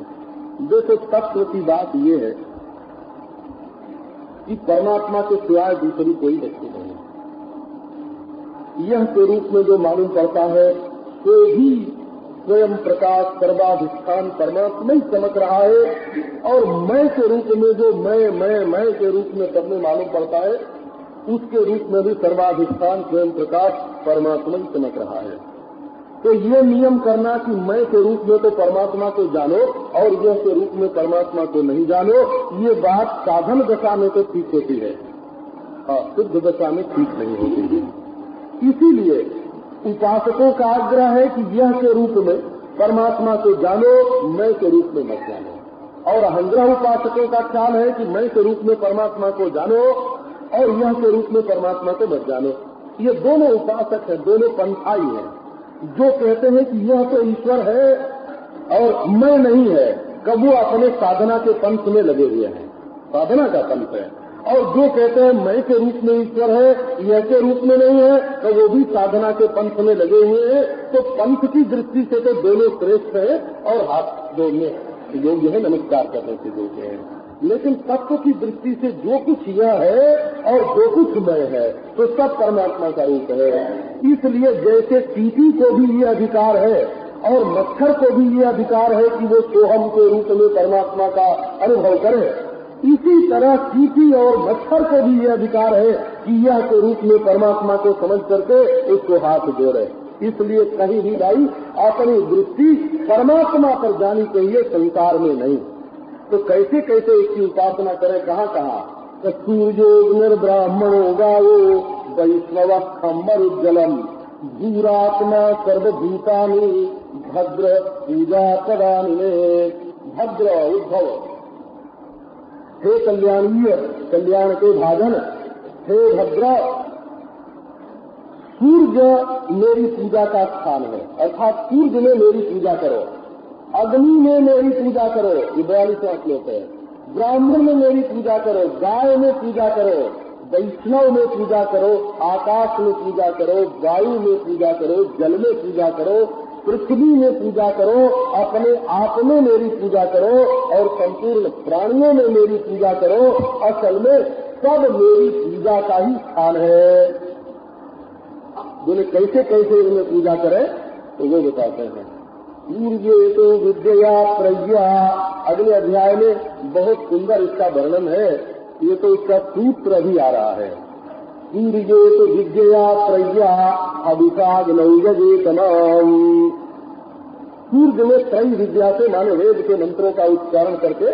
देखो तत्व की बात ये है कि परमात्मा के सिवाय दूसरी कोई वस्तु नहीं, यह के रूप में जो मालूम पड़ता है तो भी स्वयं प्रकाश सर्वाधिष्ठान परमात्मा ही चमक रहा है। और मैं के रूप में जो मैं के रूप में सबने मालूम पड़ता है, उसके रूप में भी सर्वाधिष्ठान स्वयं प्रकाश परमात्मा ही चमक रहा है। तो ये नियम करना कि मैं के रूप में तो परमात्मा को जानो और यह के रूप में परमात्मा को नहीं जानो, ये बात साधन दशा में तो ठीक होती है, शुद्ध दशा में ठीक नहीं होती है। इसीलिए उपासकों का आग्रह है कि यह के रूप में परमात्मा को जानो, मैं के रूप में मत जानो। और अहंग्रह उपासकों का ख्याल है कि मैं के रूप में परमात्मा को जानो और यह के रूप में परमात्मा को मत जानो। ये दोनों उपासक हैं, दोनों पंथाई हैं। जो कहते हैं कि यह तो ईश्वर है और मैं नहीं है, कब वो अपने साधना के पंथ में लगे हुए हैं, साधना का पंथ है। और जो कहते हैं मैं के रूप में ईश्वर है, यह के रूप में नहीं है, तो वो भी साधना के पंथ में लगे हुए हैं। तो पंथ की दृष्टि से तो दोनों श्रेष्ठ है और हाथ जोड़ने योग्य है, नमस्कार करने से योग्य है। लेकिन तत्व की दृष्टि से जो कुछ यह है और जो कुछ मैं है तो सब परमात्मा का रूप है। इसलिए जैसे चींटी को भी ये अधिकार है और मच्छर को भी ये अधिकार है कि वो सोहम के रूप में परमात्मा का अनुभव करे, इसी तरह चींटी और मच्छर को भी ये अधिकार है कि यह के रूप में परमात्मा को समझ करके उसको हाथ जोड़े। इसलिए कहीं भी भाई अपनी दृष्टि परमात्मा पर जानी चाहिए, संसार में नहीं। तो कैसे कैसे इसकी उपासना करें, कहाँ कहाँ। तो सूर्योग्निर्ब्राह्मणो गावो वैष्णव खम्मरुज्जलम भूरात्मा सर्वभूतानि भद्र पूजा तदानिने। भद्र उद्धव, हे कल्याणीय, कल्याण के भाजन, हे भद्र, सूर्य मेरी पूजा का स्थान है, अर्थात सूर्य में मेरी पूजा करो, अग्नि में मेरी पूजा करो, ये 42वां श्लोक है। ब्राह्मण में मेरी पूजा करो, गाय में पूजा करो, वैष्णव में पूजा करो, आकाश में पूजा करो, वायु में पूजा करो, जल में पूजा करो, पृथ्वी में पूजा करो, अपने आप में मेरी पूजा करो और संपूर्ण प्राणियों में मेरी पूजा करो। असल में सब मेरी पूजा का ही स्थान है। बोले कैसे कैसे इनमें पूजा करें, तो वो बताते हैं। सूर्य तो विद्या प्रज्ञा, अगले अध्याय में बहुत सुंदर इसका वर्णन है, ये तो इसका सूत्र भी आ रहा है। सूर्य तो विद्या प्रज्ञा अभिषाग्नौयजेतनाम। सूर्य में त्रय विद्या से माने वेद के मंत्रों का उच्चारण करके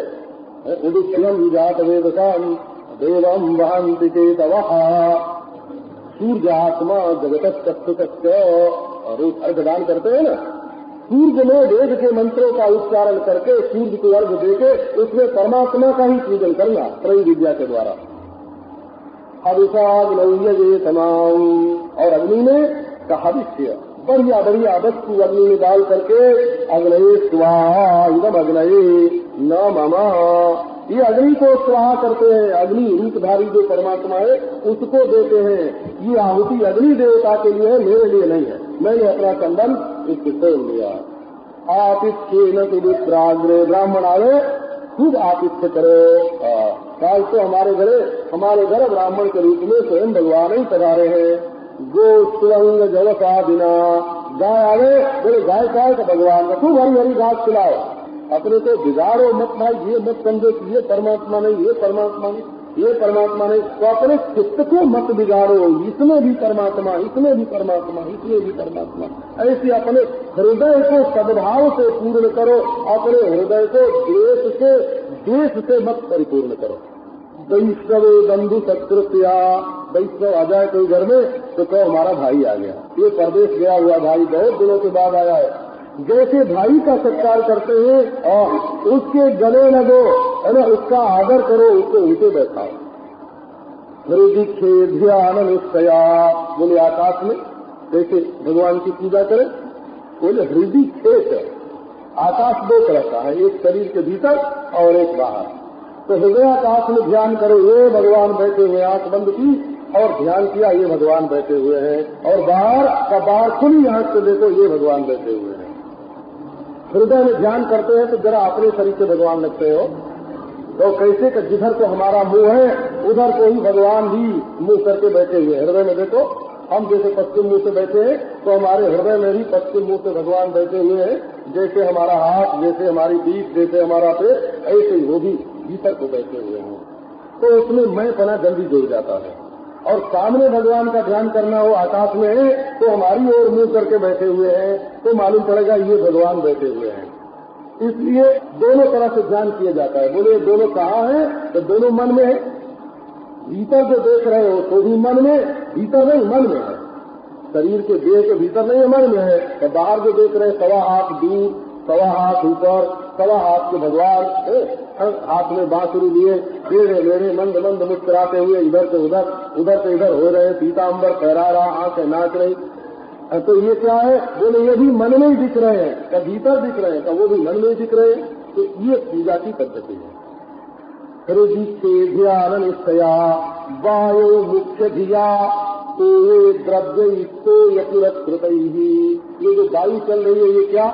उदिष्यम विजात वेदकाम देवम वहंति केतवः। सूर्य आत्मा जगत तत्व और अर्घदान करते हैं ना, सूर्य में वेद के मंत्रों का उच्चारण करके सूर्य को अर्घ देके उसमें परमात्मा का ही पूजन करना त्रय विद्या के द्वारा। हविषाग्नौयजेतनाम, और अग्नि में का हविष्य बढ़िया बढ़िया वस्तु अग्नि में डाल करके अग्नये स्वाहा इदम अग्नये न ममा, ये अग्नि को स्वाहा करते हैं। अग्नि रूपधारी जो परमात्मा है उसको देते हैं। ये आहुति अग्नि देवता के लिए है, मेरे लिए नहीं है। मैंने अपना संबंध इससे तोड़ लिया। आतिथ्य न सुवित्राग्रे, ब्राह्मण आवे खूब आतिथ्य करो। काल तो हमारे घर ब्राह्मण के रूप में स्वयं भगवान ही पधारे हैं। गो सुरंग जलसादिना, गाय आवे बोले गाय का भगवान का खूब हरी हरी घास खिलाओ। अपने को बिगाड़ो मत भाई, ये मत समझो कि ये परमात्मा नहीं, ये परमात्मा नहीं, ये परमात्मा नहीं। तो अपने चित्त को मत बिगाड़ो, इसमें भी परमात्मा, इसमें भी परमात्मा, इसमें भी परमात्मा। ऐसे अपने हृदय को सद्भाव से पूर्ण करो, अपने हृदय को द्वेष से मत परिपूर्ण करो। वैष्णवे बंधु सत्कृत्या, वैष्णव आ जाए कोई घर में तो कहो हमारा भाई आ गया, ये परदेश गया हुआ भाई बहुत दिनों के बाद आया है। जैसे भाई का सत्कार करते हैं और उसके गले लगो, है ना, उसका आदर करो, उसको उल्टे बैठाओ। हृदय ध्यान निश्चया, बोले आकाश में कैसे भगवान की पूजा करें? बोले हृदय खेत है, आकाश दो तरह का है, एक शरीर के भीतर और एक बाहर। तो हृदय आकाश में ध्यान करो, ये भगवान बैठे हुए, आंख बंद की और ध्यान किया, ये भगवान बैठे हुए हैं। और बाहर खुली आंख से देखो, ये भगवान बैठे हुए हैं। हृदय में ध्यान करते हैं तो जरा अपने शरीर से भगवान लगते हो, तो कैसे कि जिधर को हमारा मुंह है उधर को ही भगवान भी मुंह करके बैठे हुए। हृदय में देखो, हम जैसे पश्चिम मुंह से बैठे हैं तो हमारे हृदय में भी पश्चिम मुंह से भगवान बैठे हुए हैं। जैसे हमारा हाथ, जैसे हमारी पीठ, जैसे हमारा पेट, ऐसे ही वो भी भीतर को बैठे हुए हैं। तो उसमें मैं पना जल्दी जुड़ जाता है। और सामने भगवान का ध्यान करना हो, आकाश में है तो हमारी ओर मुंह करके बैठे हुए हैं, तो मालूम पड़ेगा ये भगवान बैठे हुए हैं। इसलिए दोनों तरह से ध्यान किया जाता है। बोले दोनों कहाँ है? तो दोनों मन में है। भीतर जो देख रहे हो तो भी मन में, भीतर नहीं मन में है। शरीर के देह के भीतर नहीं है, मन में है। तो बाहर जो देख रहे हैं, 1.25 हाथ दूर, 1.25 हाथ ऊपर, 1.25 हाथ के भगवान, हाथ में बांसुरी लिए टेढ़े मेढ़े मंद मंद मुस्कुराते हुए इधर से उधर, उधर से इधर हो रहे, पीताम्बर फहरा रहा, आंखें नाच रही। तो ये क्या है? बोले ये भी मन में ही दिख रहे हैं, क्या भीतर दिख रहे हैं, क्या वो भी मन में ही दिख रहे हैं। तो ये पूजा की पद्धति है। हृदय से ध्यान निश्चया वायु मुख्य धिया तो ये द्रव्य तो यपुरकृत ही। ये जो वायु चल रही है ये क्या?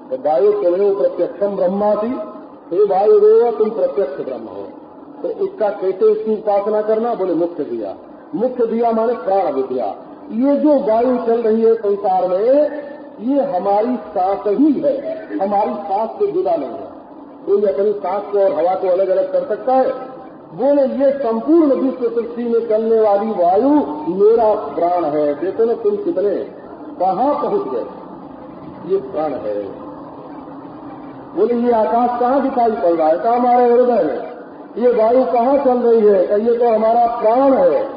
तो वायु चल रहे हो प्रत्यक्षम ब्रह्मासी, हे वायु देव तुम प्रत्यक्ष ब्रह्म हो। तो इसका कैसे इसकी उपासना करना? बोले मुख्य दिया। मुख्य दिया माने प्राण विद्या। ये जो वायु चल रही है संसार में, ये हमारी सांस ही है, हमारी सांस से जुड़ा नहीं है। कोई अपनी सांस को और हवा को अलग अलग कर सकता है? बोले ये संपूर्ण विश्व सृष्टि में चलने वाली वायु मेरा प्राण है। देखो ना तुम कितने कहाँ पहुंच गए, ये प्राण है। बोले ये आकाश कहाँ दिखाई पड़ रहा है? कहाँ? हमारे हृदय में। ये वायु कहाँ चल रही है? ये तो हमारा प्राण है।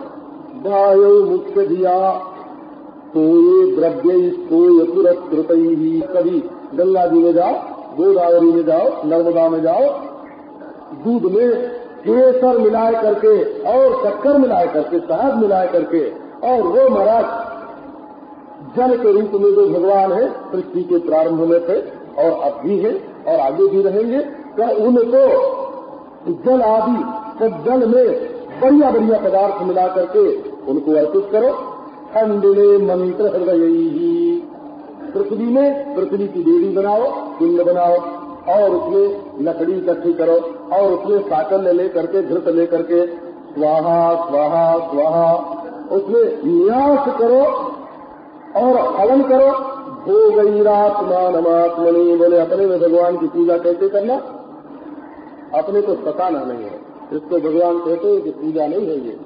वायु मुख्य दिया तो ये द्रव्य तो ये पुरस्कृत ही। कभी गंगा जी में जाओ, गोदावरी में जाओ, नर्मदा में जाओ, दूध में केसर मिलाए करके और शक्कर मिलाए करके, शहद मिलाए करके, और वो महाराज जल के रूप में जो भगवान है सृष्टि के प्रारंभ में थे और अब भी है और आगे भी रहेंगे, क्या उनको जल आदि सब जल में बढ़िया बढ़िया पदार्थ मिला करके उनको अर्पित करो। खंडने मंत्र हृदय ही। पृथ्वी में पृथ्वी की देवी बनाओ, पिंड बनाओ, और उसमें लकड़ी इकट्ठी करो और उसमें साकल्य ले करके, घृत ले करके स्वाहा स्वाहा स्वाहा उसमें न्यास करो और हवन करो। भोगैरात्मानमात्मनि। बोले अपने में भगवान की पूजा कैसे करना? अपने को सताना नहीं है। इसको भगवान कहते हैं कि पूजा नहीं है ये।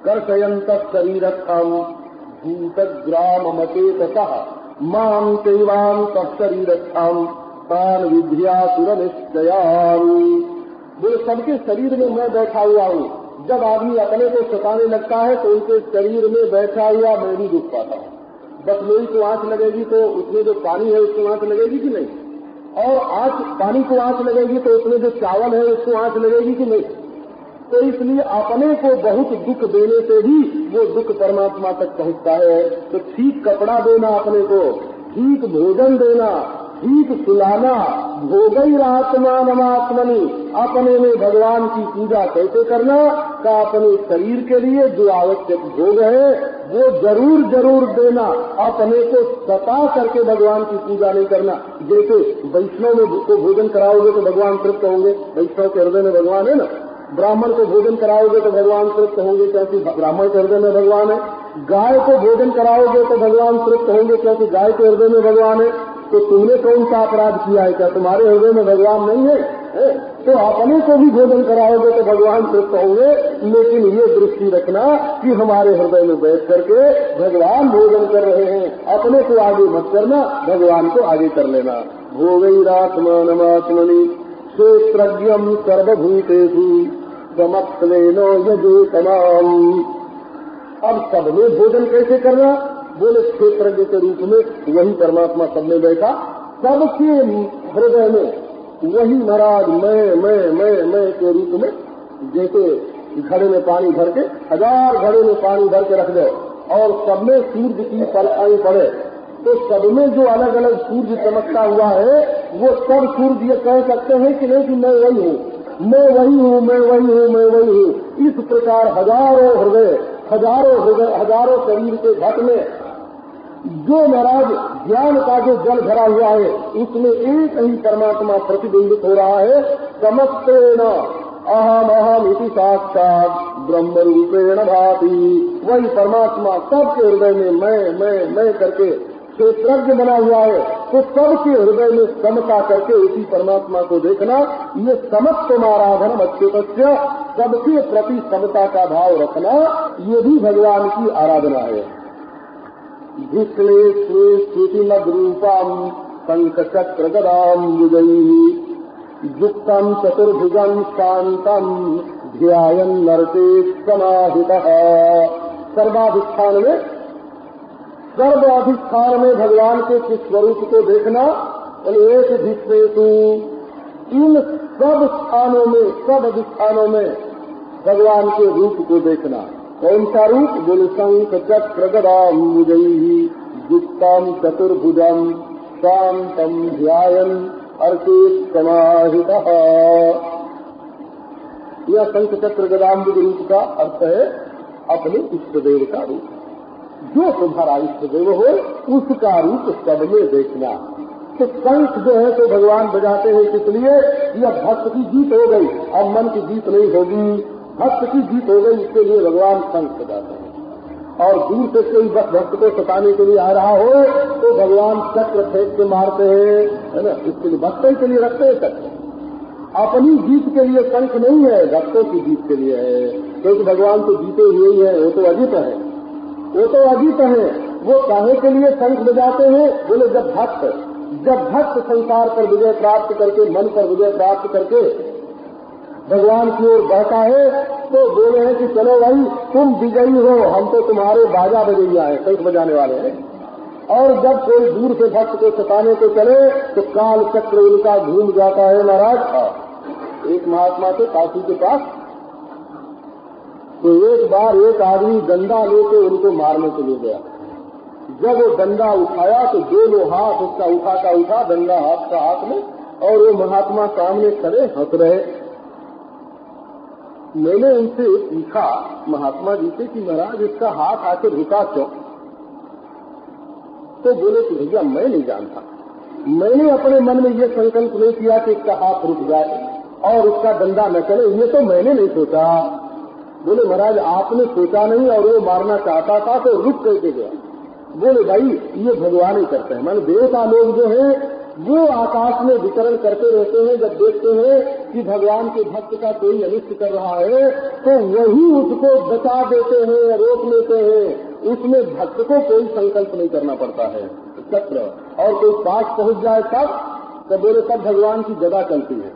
कर्षयंत शरीरस्थम भूतग्राम मतेतः मां चैवांत शरीरस्थम तान विद्यासुर निश्चयामि। बोले सबके शरीर में मैं बैठा हुआ हूँ। जब आदमी अपने को सताने लगता है तो उनके शरीर में बैठा हुआ मैं भी दुख पाता हूँ। बस लोही को आंच लगेगी तो उसमें जो पानी है उसको आंच लगेगी कि नहीं? और आंच पानी को आंच लगेगी तो उसमें जो चावल है उसको आंच लगेगी कि नहीं? तो इसलिए अपने को बहुत दुख देने से भी वो दुख परमात्मा तक पहुंचता है। तो ठीक कपड़ा देना अपने को, ठीक भोजन देना, ठीक सुलाना, भोगैरात्मानमात्मनि। अपने में भगवान की पूजा कैसे करना? का अपने शरीर के लिए जो आवश्यक भोग है वो जरूर जरूर देना। अपने को सता करके भगवान की पूजा नहीं करना। जैसे वैष्णव में को भोजन कराओगे तो भगवान तृप्त होंगे, वैष्णव के हृदय में भगवान है ना। ब्राह्मण को भोजन कराओगे तो भगवान तृप्त होंगे क्योंकि ब्राह्मण के हृदय में भगवान है। गाय को भोजन कराओगे तो भगवान तृप्त होंगे क्योंकि गाय के हृदय में भगवान है। तो तुमने कौन सा अपराध किया है? क्या तुम्हारे हृदय में भगवान नहीं है? तो अपने को भी भोजन कराओगे तो भगवान तृप्त होंगे। लेकिन ये दृष्टि रखना कि हमारे हृदय में बैठ करके भगवान भोजन कर रहे हैं, अपने को आगे मत करना, भगवान को आगे कर लेना। भोगैरात्मानमात्मनि क्षेत्रज्ञम सर्वभूतेषु समत्वेनो यजेतमाम। अब सब में भोजन कैसे करना? बोले क्षेत्रज्ञ के रूप में वही परमात्मा सब में बैठा, सबके हृदय में वही महाराज मैं के रूप में, जैसे घड़े में पानी भर के 1000 घड़े में पानी भर के रख दो और सब में सूर्य की परछाई पड़े, तो सब में जो अलग अलग सूर्य चमकता हुआ है वो सब सूर्य ये कह सकते हैं कि नहीं कि मैं वही हूँ, मैं वही हूँ, मैं वही हूँ, मैं वही हूँ। इस प्रकार हजारों हृदय, हजारों शरीर के घट में जो महाराज ज्ञान का जो जल भरा हुआ है उसमें एक ही परमात्मा प्रतिबिंबित हो रहा है। समस्तेन अहम अहम इति साक्षात ब्रह्म रूपेण भाति, वही परमात्मा सबके हृदय में मैं करके क्षेत्रज्ञ बना हुआ है। तो सबके हृदय में समता करके उसी परमात्मा को देखना, ये समत्व आराधन अच्युतस्य, सबके प्रति समता का भाव रखना, ये भी भगवान की आराधना है। धिक्ले स्मृतिमद रूपम शंख चक्र गदाम युगैः युक्तम चतुर्भुजं शांतम ध्यायन् नरते समाहितः। सर्वाधिष्ठान में भगवान के किस स्वरूप को देखना? एक धिक्लेषु, इन सब स्थानों में, सब अधिष्ठानों में भगवान के रूप को देखना। कौन सा रूप? बोले शंख चक्र गदाम युगैः युक्तम चतुर्भुजं शांतम ध्यायन् अर्थे समाहितः। यह शंख चक्र गदाम्बुज रूप का अर्थ है अपने इष्टदेव का रूप। जो तुम्हारा इष्टदेव हो उसका रूप सब में देखना। तो शंख जो है तो भगवान बजाते हैं, इसलिए यह भक्त की जीत हो गई, अब मन की जीत नहीं होगी, भक्त की जीत हो गई, इसके लिए भगवान शंख बजाते हैं। और दूर से कोई भक्त को सताने के लिए आ रहा हो तो भगवान चक्र फेंक के मारते हैं, है ना, इसके लिए भक्तों के लिए रखते हैं चक्र। अपनी जीत के लिए शंख नहीं है, भक्तों की जीत के लिए है, क्योंकि भगवान तो जीते हुए ही है, वो तो अजीत है, वो तो अजीत है। वो काहे के लिए शंख बजाते हैं? बोले जब भक्त संसार पर विजय प्राप्त करके, मन पर विजय प्राप्त करके भगवान की ओर बढ़ता है तो बोले हैं कि चलो भाई तुम विजयी हो, हम तो तुम्हारे बाजा बजैया है, शंख बजाने वाले हैं। और जब कोई दूर से भक्त को सताने को चले तो काल चक्र उनका घूम जाता है महाराज। एक महात्मा थे काशी के पास, तो एक बार एक आदमी डंडा लेके उनको मारने के लिए गया। जब वो डंडा उठाया तो दोनों हाथ उसका उठा डंडा हाथ का हाथ में, और वो महात्मा सामने खड़े हंस रहे। मैंने उनसे पूछा महात्मा जी से कि महाराज इसका हाथ आके रुका क्यों? तो बोले कि भैया मैं नहीं जानता, मैंने अपने मन में ये संकल्प नहीं किया कि इसका हाथ रुक जाए और उसका डंडा न चले, ये तो मैंने नहीं सोचा। बोले महाराज आपने सोचा नहीं और वो मारना चाहता था तो रुक करके गया। बोले भाई ये भगवान ही करते हैं, माने देवता लोग जो है वो आकाश में विचरण करते रहते हैं। जब देखते हैं कि भगवान के भक्त का कोई अनिष्ट कर रहा है तो वही उसको बचा देते हैं, रोक लेते हैं। उसमें भक्त को कोई संकल्प नहीं करना पड़ता है। चक्र और कोई पास पहुंच जाए तब बोले तब भगवान की गदा चलती है।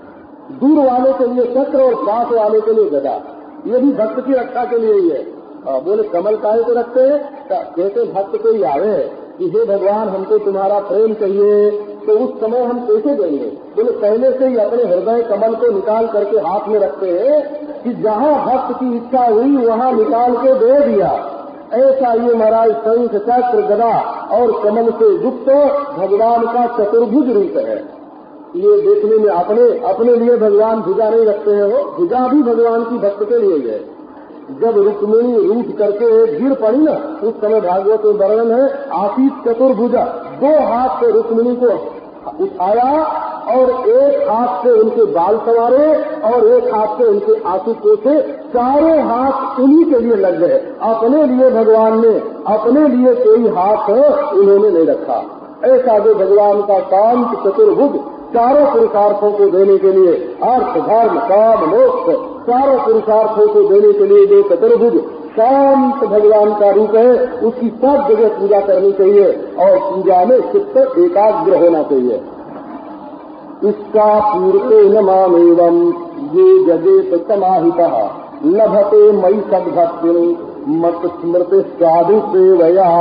दूर वाले के लिए चक्र और पास वाले के लिए गदा, ये भी भक्त की रक्षा के लिए ही है। बोले कमल काहे को रखते हैं? कहते भक्त कोई आवे कि हे भगवान हमको तुम्हारा प्रेम चाहिए, तो उस समय हम कैसे देंगे? बोले पहले से ही अपने हृदय कमल को निकाल करके हाथ में रखते हैं कि जहाँ भक्त की इच्छा हुई वहाँ निकाल के दे दिया। ऐसा ये महाराज शंख चक्र गदा और कमल से युक्त भगवान का चतुर्भुज रूप है। ये देखने में अपने लिए भगवान भुजा नहीं रखते हैं, वो भुजा भी भगवान की भक्त के लिए है। जब रुक्मिणी रूठ करके गिर पड़ी ना, उस समय भागवत में वर्णन है आशीष चतुर्भुजा, 2 हाथ से रुक्मिणी को उठाया और एक हाथ से उनके बाल संवारे और एक हाथ से उनके आंसू पोछे। चारों हाथ उन्हीं के लिए लग गए, अपने लिए भगवान ने अपने लिए कोई हाथ उन्होंने नहीं रखा। ऐसा जो भगवान का शांत चतुर्भुज चारों पुरुषार्थों को देने के लिए, अर्थ धर्म काम मोक्ष चारों पुरुषार्थों को देने के लिए जो चतुर्भुज शांत भगवान का रूप है, उसकी सब जगह पूजा करनी चाहिए और पूजा में चित्त एकाग्र होना चाहिए। इसका पूर्ते न मामेवं ये जगेत समाहितः लभते मयि सद्भक्तिं मत स्मृति साधु सेवया।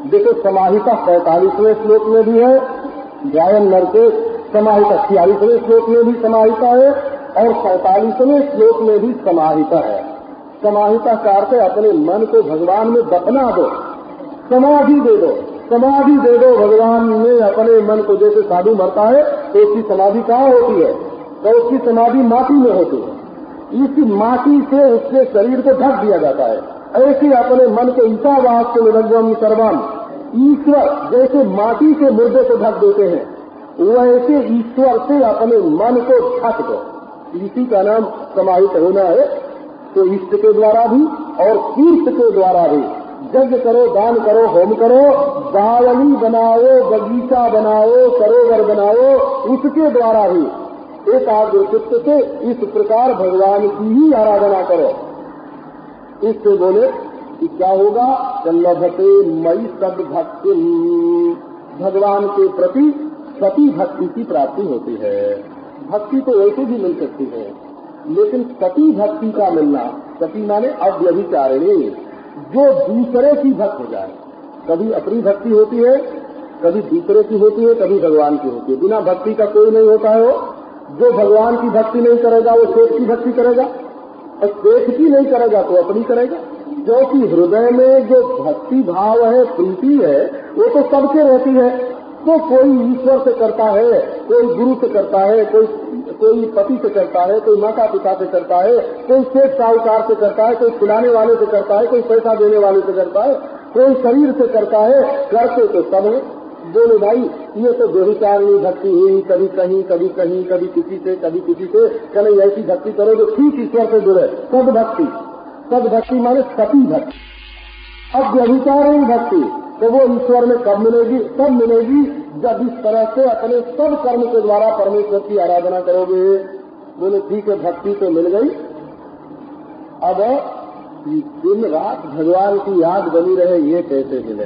देखो समाहिता 45वें श्लोक में भी है, गायन नर के समाहिता 46वें श्लोक में भी समाहिता है और 47वें श्लोक में भी समाहिता है। समाहिता का अर्थ है अपने मन को भगवान में दफना दो, समाधि दे दो, समाधि दे दो भगवान में अपने मन को। जैसे साधु मरता है तो उसकी समाधि कहाँ होती है? तो उसकी समाधि माटी में होती है। इसी माटी से उसके शरीर को ढक दिया जाता है। ऐसे अपने मन को ईशावास से निरंजन सर्वम, ईश्वर जैसे माटी से मुर्दे को ढक देते हैं, वैसे ईश्वर से अपने मन को ढक दो। इसी का नाम समाहित होना है। तो इष्ट के द्वारा भी और तीर्थ के द्वारा भी यज्ञ करो, दान करो, होम करो, बावली बनाओ, बगीचा बनाओ, सरोवर बनाओ, उसके द्वारा भी एकाग्र चित्त से इस प्रकार भगवान की ही आराधना करो। इससे बोले कि क्या होगा? लभते मई सद भक्ति, भगवान के प्रति सती भक्ति की प्राप्ति होती है। भक्ति तो ऐसे भी मिल सकती है, लेकिन सती भक्ति का मिलना, सती माने अव्यभिचारिणी, जो दूसरे की भक्त हो जाए। कभी अपनी भक्ति होती है, कभी दूसरे की होती है, कभी भगवान की होती है। बिना भक्ति का कोई नहीं होता है। वो जो भगवान की भक्ति नहीं करेगा वो सेठ की भक्ति करेगा, और सेठ की नहीं करेगा तो अपनी करेगा। क्योंकि हृदय में जो भक्ति भाव है, प्रीति है, वो तो सबसे रहती है। तो कोई ईश्वर से करता है, कोई गुरु से करता है, कोई पति से करता है, कोई माता पिता से करता है, कोई सेठ साहूकार से करता है, कोई खिलाने वाले से करता है, कोई पैसा देने वाले से करता है, कोई शरीर से करता है। करते तो सब है। बोले भाई ये तो व्यभिचारिणी भक्ति हुई, कभी कहीं कभी कहीं, कभी किसी से कभी किसी से। चले ऐसी भक्ति करो जो ठीक ईश्वर से जुड़े। सद भक्ति, सद भक्ति माने सती भक्ति। अब व्यभिचारिणी भक्ति तो वो ईश्वर में कब मिलेगी? तब मिलेगी जब इस तरह से अपने सब कर्म के द्वारा परमेश्वर की आराधना करोगे। बोले ठीक है, भक्ति तो मिल गई। अब दिन रात भगवान की याद बनी रहे, ये कैसे मिले?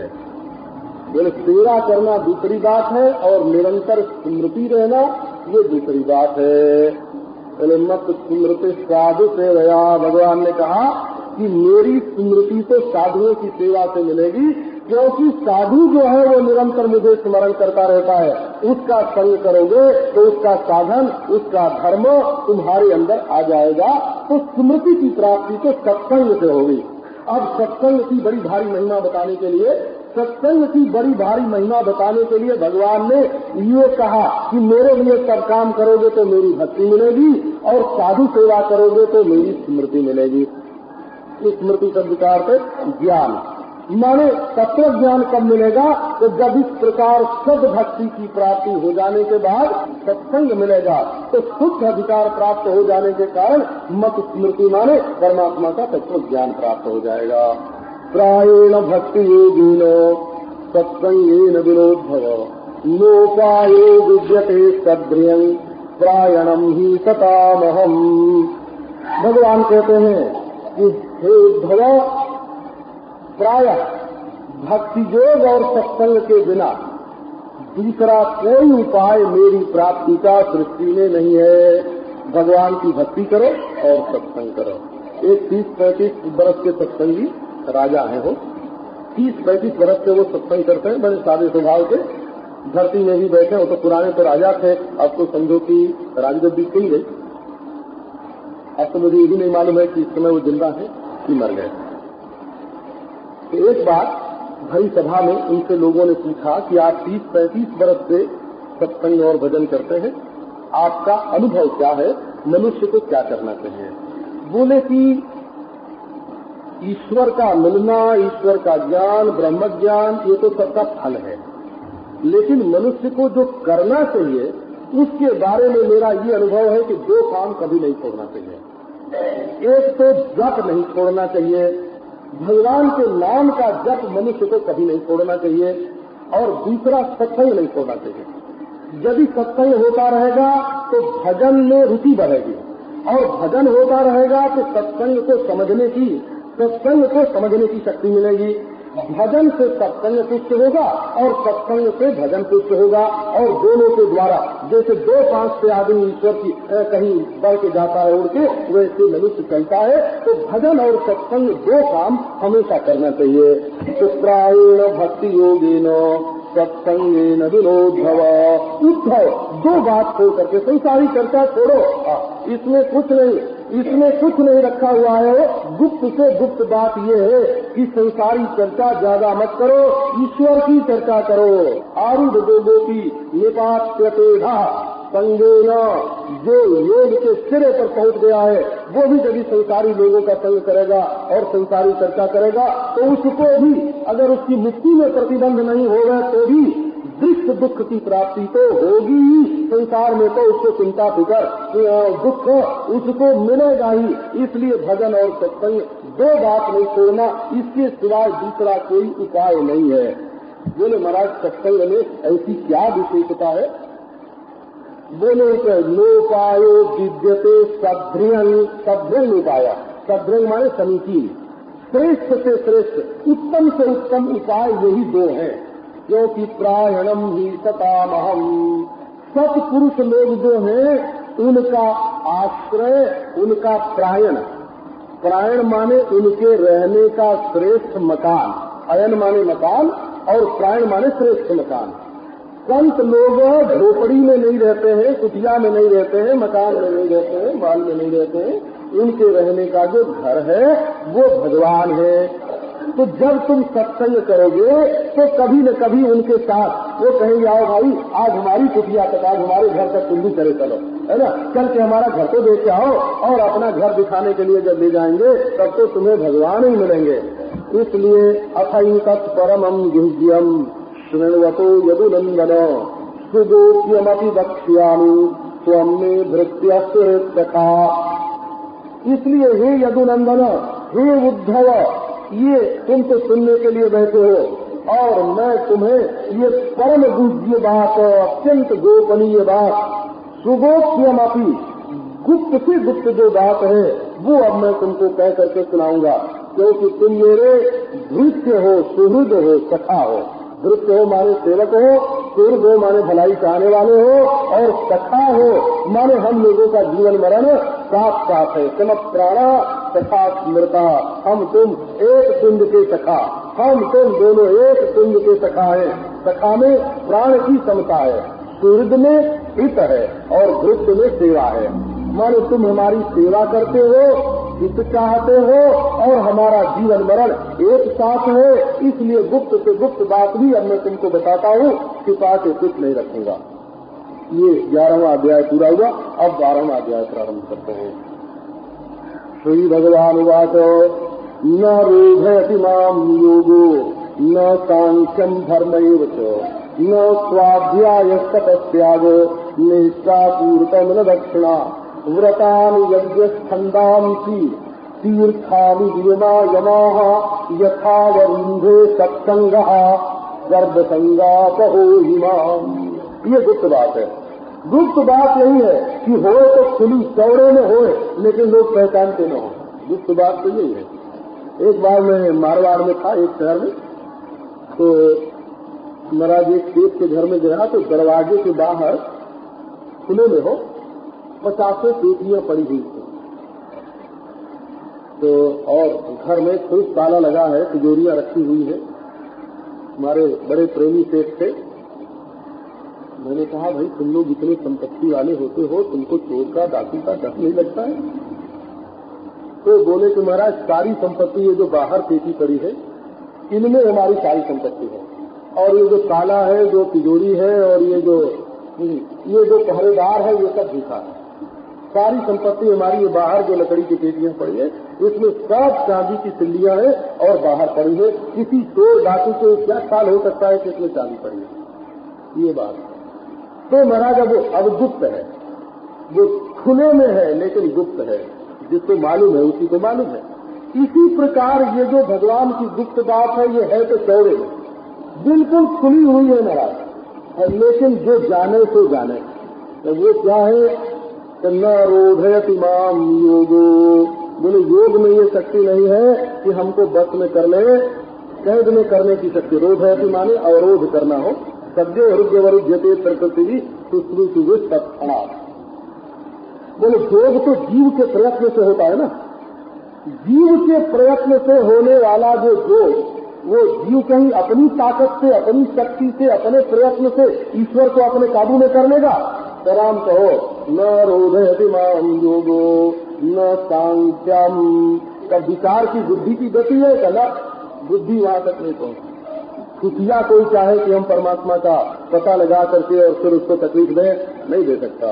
बोले सेवा करना दूसरी बात है और निरंतर स्मृति रहना ये दूसरी बात है। बोले मत स्मृति साधु सेवया, भगवान ने कहा कि मेरी स्मृति तो साधुओं की सेवा से मिलेगी, क्योंकि साधु जो है वो निरंतर मुझे स्मरण करता रहता है। उसका संग करोगे तो उसका साधन, उसका धर्म तुम्हारे अंदर आ जाएगा। तो स्मृति की प्राप्ति तो सत्संग से होगी। अब सत्संग की बड़ी भारी महिमा बताने के लिए, सत्संग की बड़ी भारी महिमा बताने के लिए भगवान ने ये कहा कि मेरे लिए सब काम करोगे तो मेरी भक्ति मिलेगी, और साधु सेवा करोगे तो मेरी स्मृति मिलेगी। इस स्मृति शब्द का अर्थ है ज्ञान, माने तत्व ज्ञान कब मिलेगा? तो जब इस प्रकार सद भक्ति की प्राप्ति हो जाने के बाद सत्संग मिलेगा, तो शुद्ध अधिकार प्राप्त हो जाने के कारण मत स्मृति माने परमात्मा का तत्व ज्ञान प्राप्त हो जाएगा। प्रायेण भक्ति योगिनो सत्संगेन विनोद्भव, लोकायो विद्यते सद्रियं प्रायणम ही सतामहम। भगवान कहते हैं कि हे उद्धव, प्राय भक्ति योग और सत्संग के बिना दूसरा कोई उपाय मेरी प्राप्ति का सृष्टि में नहीं है। भगवान की भक्ति करो और सत्संग करो। एक 30-35 बरस के सत्संगी राजा हैं, वो 30-35 बरस से वो सत्संग करते हैं, बड़े सादे स्वभाव के, धरती में भी बैठे। वो तो पुराने तो राजा थे, अब तो समझो कि राजगद्दी कही गई। अब तो मुझे ये भी नहीं मालूम है कि इस समय वो जिंदा है कि मर गए। तो एक बार भरी सभा में उनसे लोगों ने पूछा कि आप 30-35 बरस से सत्संग और भजन करते हैं, आपका अनुभव क्या है, मनुष्य को क्या करना चाहिए? बोले कि ईश्वर का मिलना, ईश्वर का ज्ञान, ब्रह्म ज्ञान, ये तो सबका फल है, लेकिन मनुष्य को जो करना चाहिए उसके बारे में मेरा ये अनुभव है कि 2 काम कभी नहीं छोड़ना चाहिए। एक तो जप नहीं छोड़ना चाहिए, भगवान के नाम का जप मनुष्य को कभी नहीं छोड़ना चाहिए, और दूसरा सत्संग नहीं छोड़ना चाहिए। यदि सत्संग होता रहेगा तो भजन में रुचि बढ़ेगी, और भजन होता रहेगा तो सत्संग को समझने की शक्ति मिलेगी। भजन से सत्संग पुष्ट होगा और सत्संग से भजन पुष्ट होगा, और दोनों के द्वारा जैसे 2 पांच से आदमी ईश्वर की कहीं बढ़ के जाता है उड़ के, वैसे मनुष्य चलता है। तो भजन और सत्संग 2 काम हमेशा करना चाहिए। तो प्रायण भक्ति योगेन सत्संगेन विनोद्भव। उद्धव 2 बात छोड़ करके संसारी चर्चा छोड़ो, इसमें कुछ नहीं रखा हुआ है। गुप्त से गुप्त बात ये है कि संसारी चर्चा ज्यादा मत करो, ईश्वर की चर्चा करो। आरूढ़ गोपी निपात्यतेधा संगेन, जो योग के सिरे पर पहुंच गया है वो भी यदि संसारी लोगों का संग करेगा और संसारी चर्चा करेगा तो उसको भी, अगर उसकी मुक्ति में प्रतिबंध नहीं होगा तो भी दृश्य दुख की प्राप्ति तो होगी ही। संसार में तो उसको चिंता फिकर दुख उसको मिलेगा ही। इसलिए भजन और सत्संग 2 बात नहीं छोड़ना, इसके सिवाय दूसरा कोई उपाय नहीं है। बोले महाराज सत्संग में ऐसी क्या विशेषता है? बोले लोपायो विद्यते सभ्रंग उपाया। सभ्रंग माने समीचीन, श्रेष्ठ से श्रेष्ठ, उत्तम से उत्तम उपाय यही 2 हैं। क्योंकि प्रायणम ही सतामहम, सत्पुरुष लोग जो हैं उनका आश्रय, उनका प्रायण माने उनके रहने का श्रेष्ठ मकान। अयन माने मकान और प्रायण माने श्रेष्ठ मकान। संत लोग झोपड़ी में नहीं रहते हैं, कुटिया में नहीं रहते हैं, मकान में नहीं रहते हैं, माल में नहीं रहते हैं। उनके रहने का जो घर है वो भगवान है। तो जब तुम सत्संग करोगे तो कभी न कभी उनके साथ वो कहेंगे, आओ भाई आज हमारी कुटिया तक, आज हमारे घर तक तुम भी चले चलो, है ना, चल के हमारा घर तो देख के आओ। और अपना घर दिखाने के लिए जब ले जाएंगे तब तो तुम्हें भगवान ही मिलेंगे। इसलिए अथई तत्परमं गुह्यम शृण्वतो यदुनंदन सुगोप्यमपि वक्ष्यामि त्वं मे भृत्यस्य तथा। इसलिए हे यदुनंदन, हे उद्धव, ये तुम तो सुनने के लिए बैठे हो और मैं तुम्हें ये परम गुह्य बात, अत्यंत गोपनीय बात, सुगोप्यमपि, गुप्त से गुप्त जो बात है वो अब मैं तुमको कह करके सुनाऊंगा। क्योंकि तुम मेरे भृत्य हो, सुहृद हो, सखा हो। भृत्य हो माने सेवक हो, सुहृद हो माने भलाई चाहने वाले हो, और सखा हो माने हम लोगों का जीवन मरण साथ साथ है। सम प्राणा सखा स्मृता, हम तुम एक पिंड के सखा, हम तुम दोनों एक पिंड के सखा है। सखा में प्राण की समता है, सुहृद में हित है और भृत्य में सेवा है। माने तुम हमारी सेवा करते हो, हित चाहते हो और हमारा जीवन मरण एक साथ है। इसलिए गुप्त से गुप्त बात भी अब मैं तुमको बताता हूँ, छिपा के कुछ नहीं रखूंगा। ये 11वां अध्याय पूरा हुआ। अब 12वां अध्याय प्रारंभ करते हैं। श्री भगवान वाच न रोधयति माम योगो न सांख्यम धर्मैव च न स्वाध्याय तपस्यागो निष्ठापूर्तम न दक्षिणा व्रतानि यज्ञस्कन्दांसि तीर्थानि नियमा यमाः यथा वरुन्धे सत्संगः गर्भसंगापहो हिमाम्। ये गुप्त बात है। गुप्त बात यही है कि हो तो खुली चौड़े में होए, लेकिन लोग पहचानते न हो। गुप्त बात तो यही है। एक बार मैं मारवाड़ में था, एक शहर में, तो महाराज एक खेत के घर में गया तो दरवाजे के बाहर खुले में हो 50 पेटियां पड़ी हुई थी। तो और घर में खूब ताला लगा है, तिजोरियां रखी हुई है। हमारे बड़े प्रेमी सेठ थे। मैंने कहा, भाई तुम लोग इतने संपत्ति वाले होते हो, तुमको चोर का डाकू का डर नहीं लगता है? तो बोले कि महाराज सारी संपत्ति ये जो बाहर पेटी पड़ी है इनमें हमारी सारी संपत्ति है, और ये जो ताला है, जो तिजोरी है, और ये जो पहरेदार है, ये सब झूठा है। सारी संपत्ति हमारी ये बाहर जो लकड़ी की पेटियां पड़ी है इसमें सब चांदी की सिल्लियां हैं और बाहर पड़ी है। किसी चोर डाकू को क्या ख्याल हो सकता है कि इसमें चांदी पड़ी है? ये बात तो महाराज अब गुप्त है, वो खुले में है लेकिन गुप्त है। जिसको मालूम है उसी को मालूम है। इसी प्रकार ये जो भगवान की गुप्त बात है, ये है तो चौड़े में बिल्कुल खुली हुई है महाराज, लेकिन जो जाने तो जाने। तो वो क्या है? न रोधयति माम योगो। बोले योग में ये शक्ति नहीं है कि हमको बस में कर ले कैद में करने की शक्ति। रोध है माने अवरोध करना हो। सद्यो हृदय वरुध्यते प्रकृति भी सुश्रुति तत्क्षणात्। बोले योग तो जीव के प्रयत्न से होता है ना। जीव के प्रयत्न से होने वाला जो योग, वो जीव कहीं अपनी ताकत से, अपनी शक्ति से, अपने प्रयत्न से ईश्वर को अपने काबू में कर लेगा। तो राम कहो न रोधयति माम योगो न सांख्यम। का विचार की बुद्धि की गति है क्या? बुद्धि वहां तक नहीं पहुंची। खुशिया कोई चाहे कि हम परमात्मा का पता लगा करके और फिर उसको तकलीफ दें, नहीं दे सकता।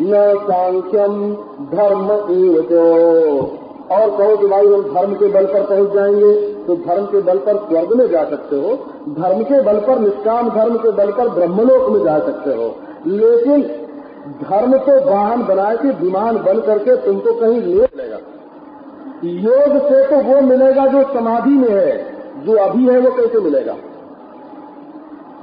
न सांख्यम धर्म एवं। और कहो कि भाई हम धर्म के बल पर पहुंच जाएंगे, तो धर्म के बल पर स्वर्ग में जा सकते हो, धर्म के बल पर, निष्काम धर्म के बल पर ब्रह्मलोक में जा सकते हो। लेकिन धर्म तो वाहन बनाए के विमान बन करके तुमको कहीं ले मिलेगा। योग से तो वो मिलेगा जो समाधि में है, जो अभी है वो कैसे मिलेगा?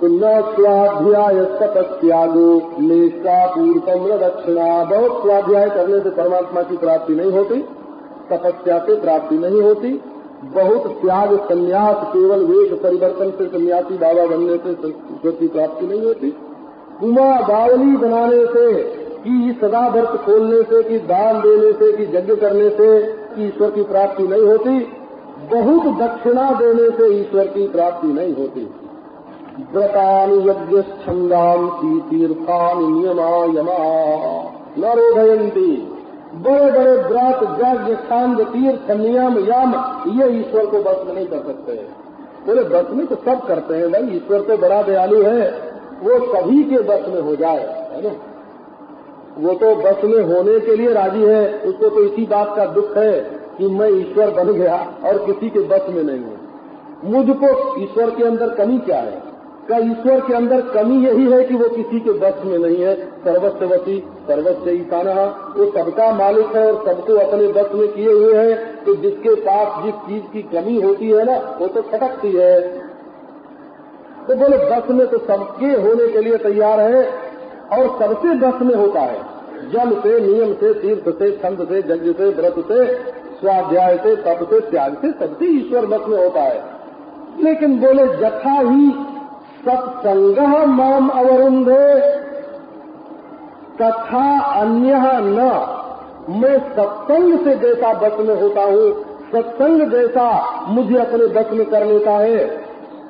तो न स्वाध्याय तपस्यागो निष्ठापूर्तम दक्षिणा। बहुत स्वाध्याय करने से परमात्मा की प्राप्ति नहीं होती, तपस्या से प्राप्ति नहीं होती। बहुत त्याग संन्यास, केवल वेश परिवर्तन से सन्यासी बाबा बनने से ईश्वर की प्राप्ति नहीं होती। कुमा बावली बनाने से, कि सदा व्रत खोलने से, कि दान देने से, कि यज्ञ करने से कि ईश्वर की प्राप्ति नहीं होती। बहुत दक्षिणा देने से ईश्वर की प्राप्ति नहीं होती। व्रतानि यज्ञ छंदांसी तीर्थानि नियमा यमा न रोधयन्ति। बड़े बड़े व्रत, यज्ञ, छंद, तीर्थ, नियम, यम, ये ईश्वर को बस में नहीं कर सकते। बोले बस में तो सब करते हैं भाई, ईश्वर तो बड़ा दयालु है, वो सभी के बस में हो जाए, है ना। वो तो बस में होने के लिए राजी है। उसको तो इसी बात का दुख है कि मैं ईश्वर बन गया और किसी के बस में नहीं हूँ। मुझको ईश्वर के अंदर कमी क्या है? क्या ईश्वर के अंदर कमी यही है कि वो किसी के बस में नहीं है? सर्वस्वती सर्वस्व ईशानः, वो सबका मालिक है और सबको अपने बस में किए हुए है। तो जिसके पास जिस चीज की कमी होती है ना, वो तो खटकती है। तो बोले बस में तो सबके होने के लिए तैयार है और सबसे बस में होता है। जल से, नियम से, तीर्थ से, छंद से, यज्ञ से, व्रत से, स्वाध्याय से, तप से, त्याग से, सबसे ईश्वर बस में होता है। लेकिन बोले जथा ही सत्संगः माम अवरुंधे तथा अन्य न। मैं सत्संग से जैसा बस में होता हूँ, सत्संग जैसा मुझे अपने बस में कर लेता है।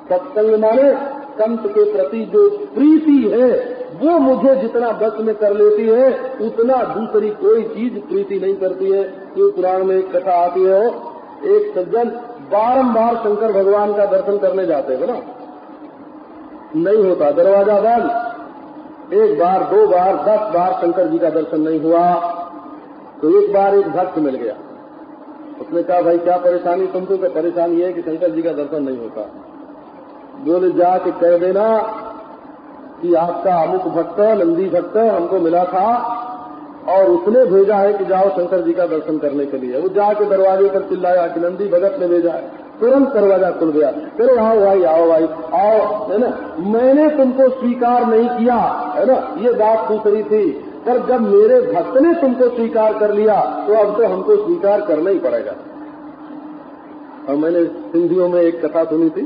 सत्संग माने संत के प्रति जो प्रीति है, वो मुझे जितना बस में कर लेती है, उतना दूसरी कोई चीज प्रीति नहीं करती है। ये पुराण में एक कथा आती है, एक सज्जन बारंबार शंकर भगवान का दर्शन करने जाते हैं ना, नहीं होता, दरवाजा बंद। एक बार, 2 बार, 10 बार शंकर जी का दर्शन नहीं हुआ। तो एक बार एक भक्त मिल गया। उसने कहा भाई क्या परेशानी तुमको? क्या परेशानी है कि शंकर जी का दर्शन नहीं होता? बोले जाके कह देना कि आपका अमुक भक्त, नंदी भक्त हमको मिला था और उसने भेजा है कि जाओ शंकर जी का दर्शन करने के लिए। वो जाके दरवाजे पर चिल्लाया कि नंदी भगत ने भेजा है। तुरंत दरवाजा खुल गया। चलो आओ भाई, आओ भाई, आओ, है ना। मैंने तुमको स्वीकार नहीं किया, है ना, ये बात दूसरी थी, पर जब मेरे भक्त ने तुमको स्वीकार कर लिया तो अब तो हमको स्वीकार करना ही पड़ेगा। और मैंने सिंधियों में एक कथा सुनी थी।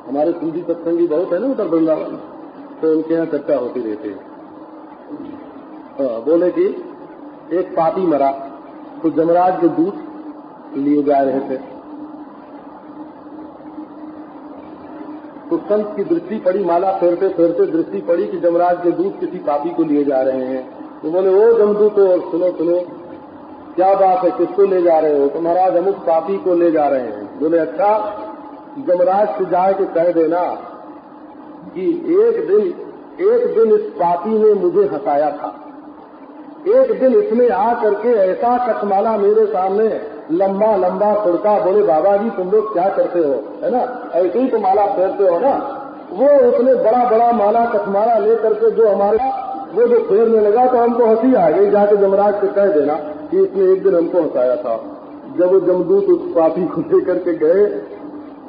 हमारे सिंधी सत्संगी बहुत है ना उत्तर वृंदावन, तो उनके यहाँ चर्चा होती रहती है। बोले कि एक पापी मरा, तो जमराज के दूत लिए जा रहे थे। तो संत की दृष्टि पड़ी, माला फेरते फेरते दृष्टि पड़ी कि जमराज के दूत किसी पापी को लिए जा रहे हैं। तो बोले ओ जमदूत, सुनो सुनो, क्या बात है, किसको ले जा रहे हो? तो महाराज अमुक पापी को ले जा रहे हैं। बोले अच्छा, जमराज से जाके कह देना कि एक दिन इस पापी ने मुझे हंसाया था। एक दिन इसने आ करके ऐसा कछमाला मेरे सामने लंबा लंबा फुड़का। बोले बाबा जी तुम लोग क्या करते हो, है ना, ऐसे ही तो माला फेरते हो ना। वो उसने बड़ा बड़ा माला कछमाला ले करके जो हमारे वो जो फेरने लगा, तो हमको हंसी आ गई। जाके जमराज से कह देना कि इसने एक दिन हमको हंसाया था। जब वो जमदूत उस पापी को लेकर के गए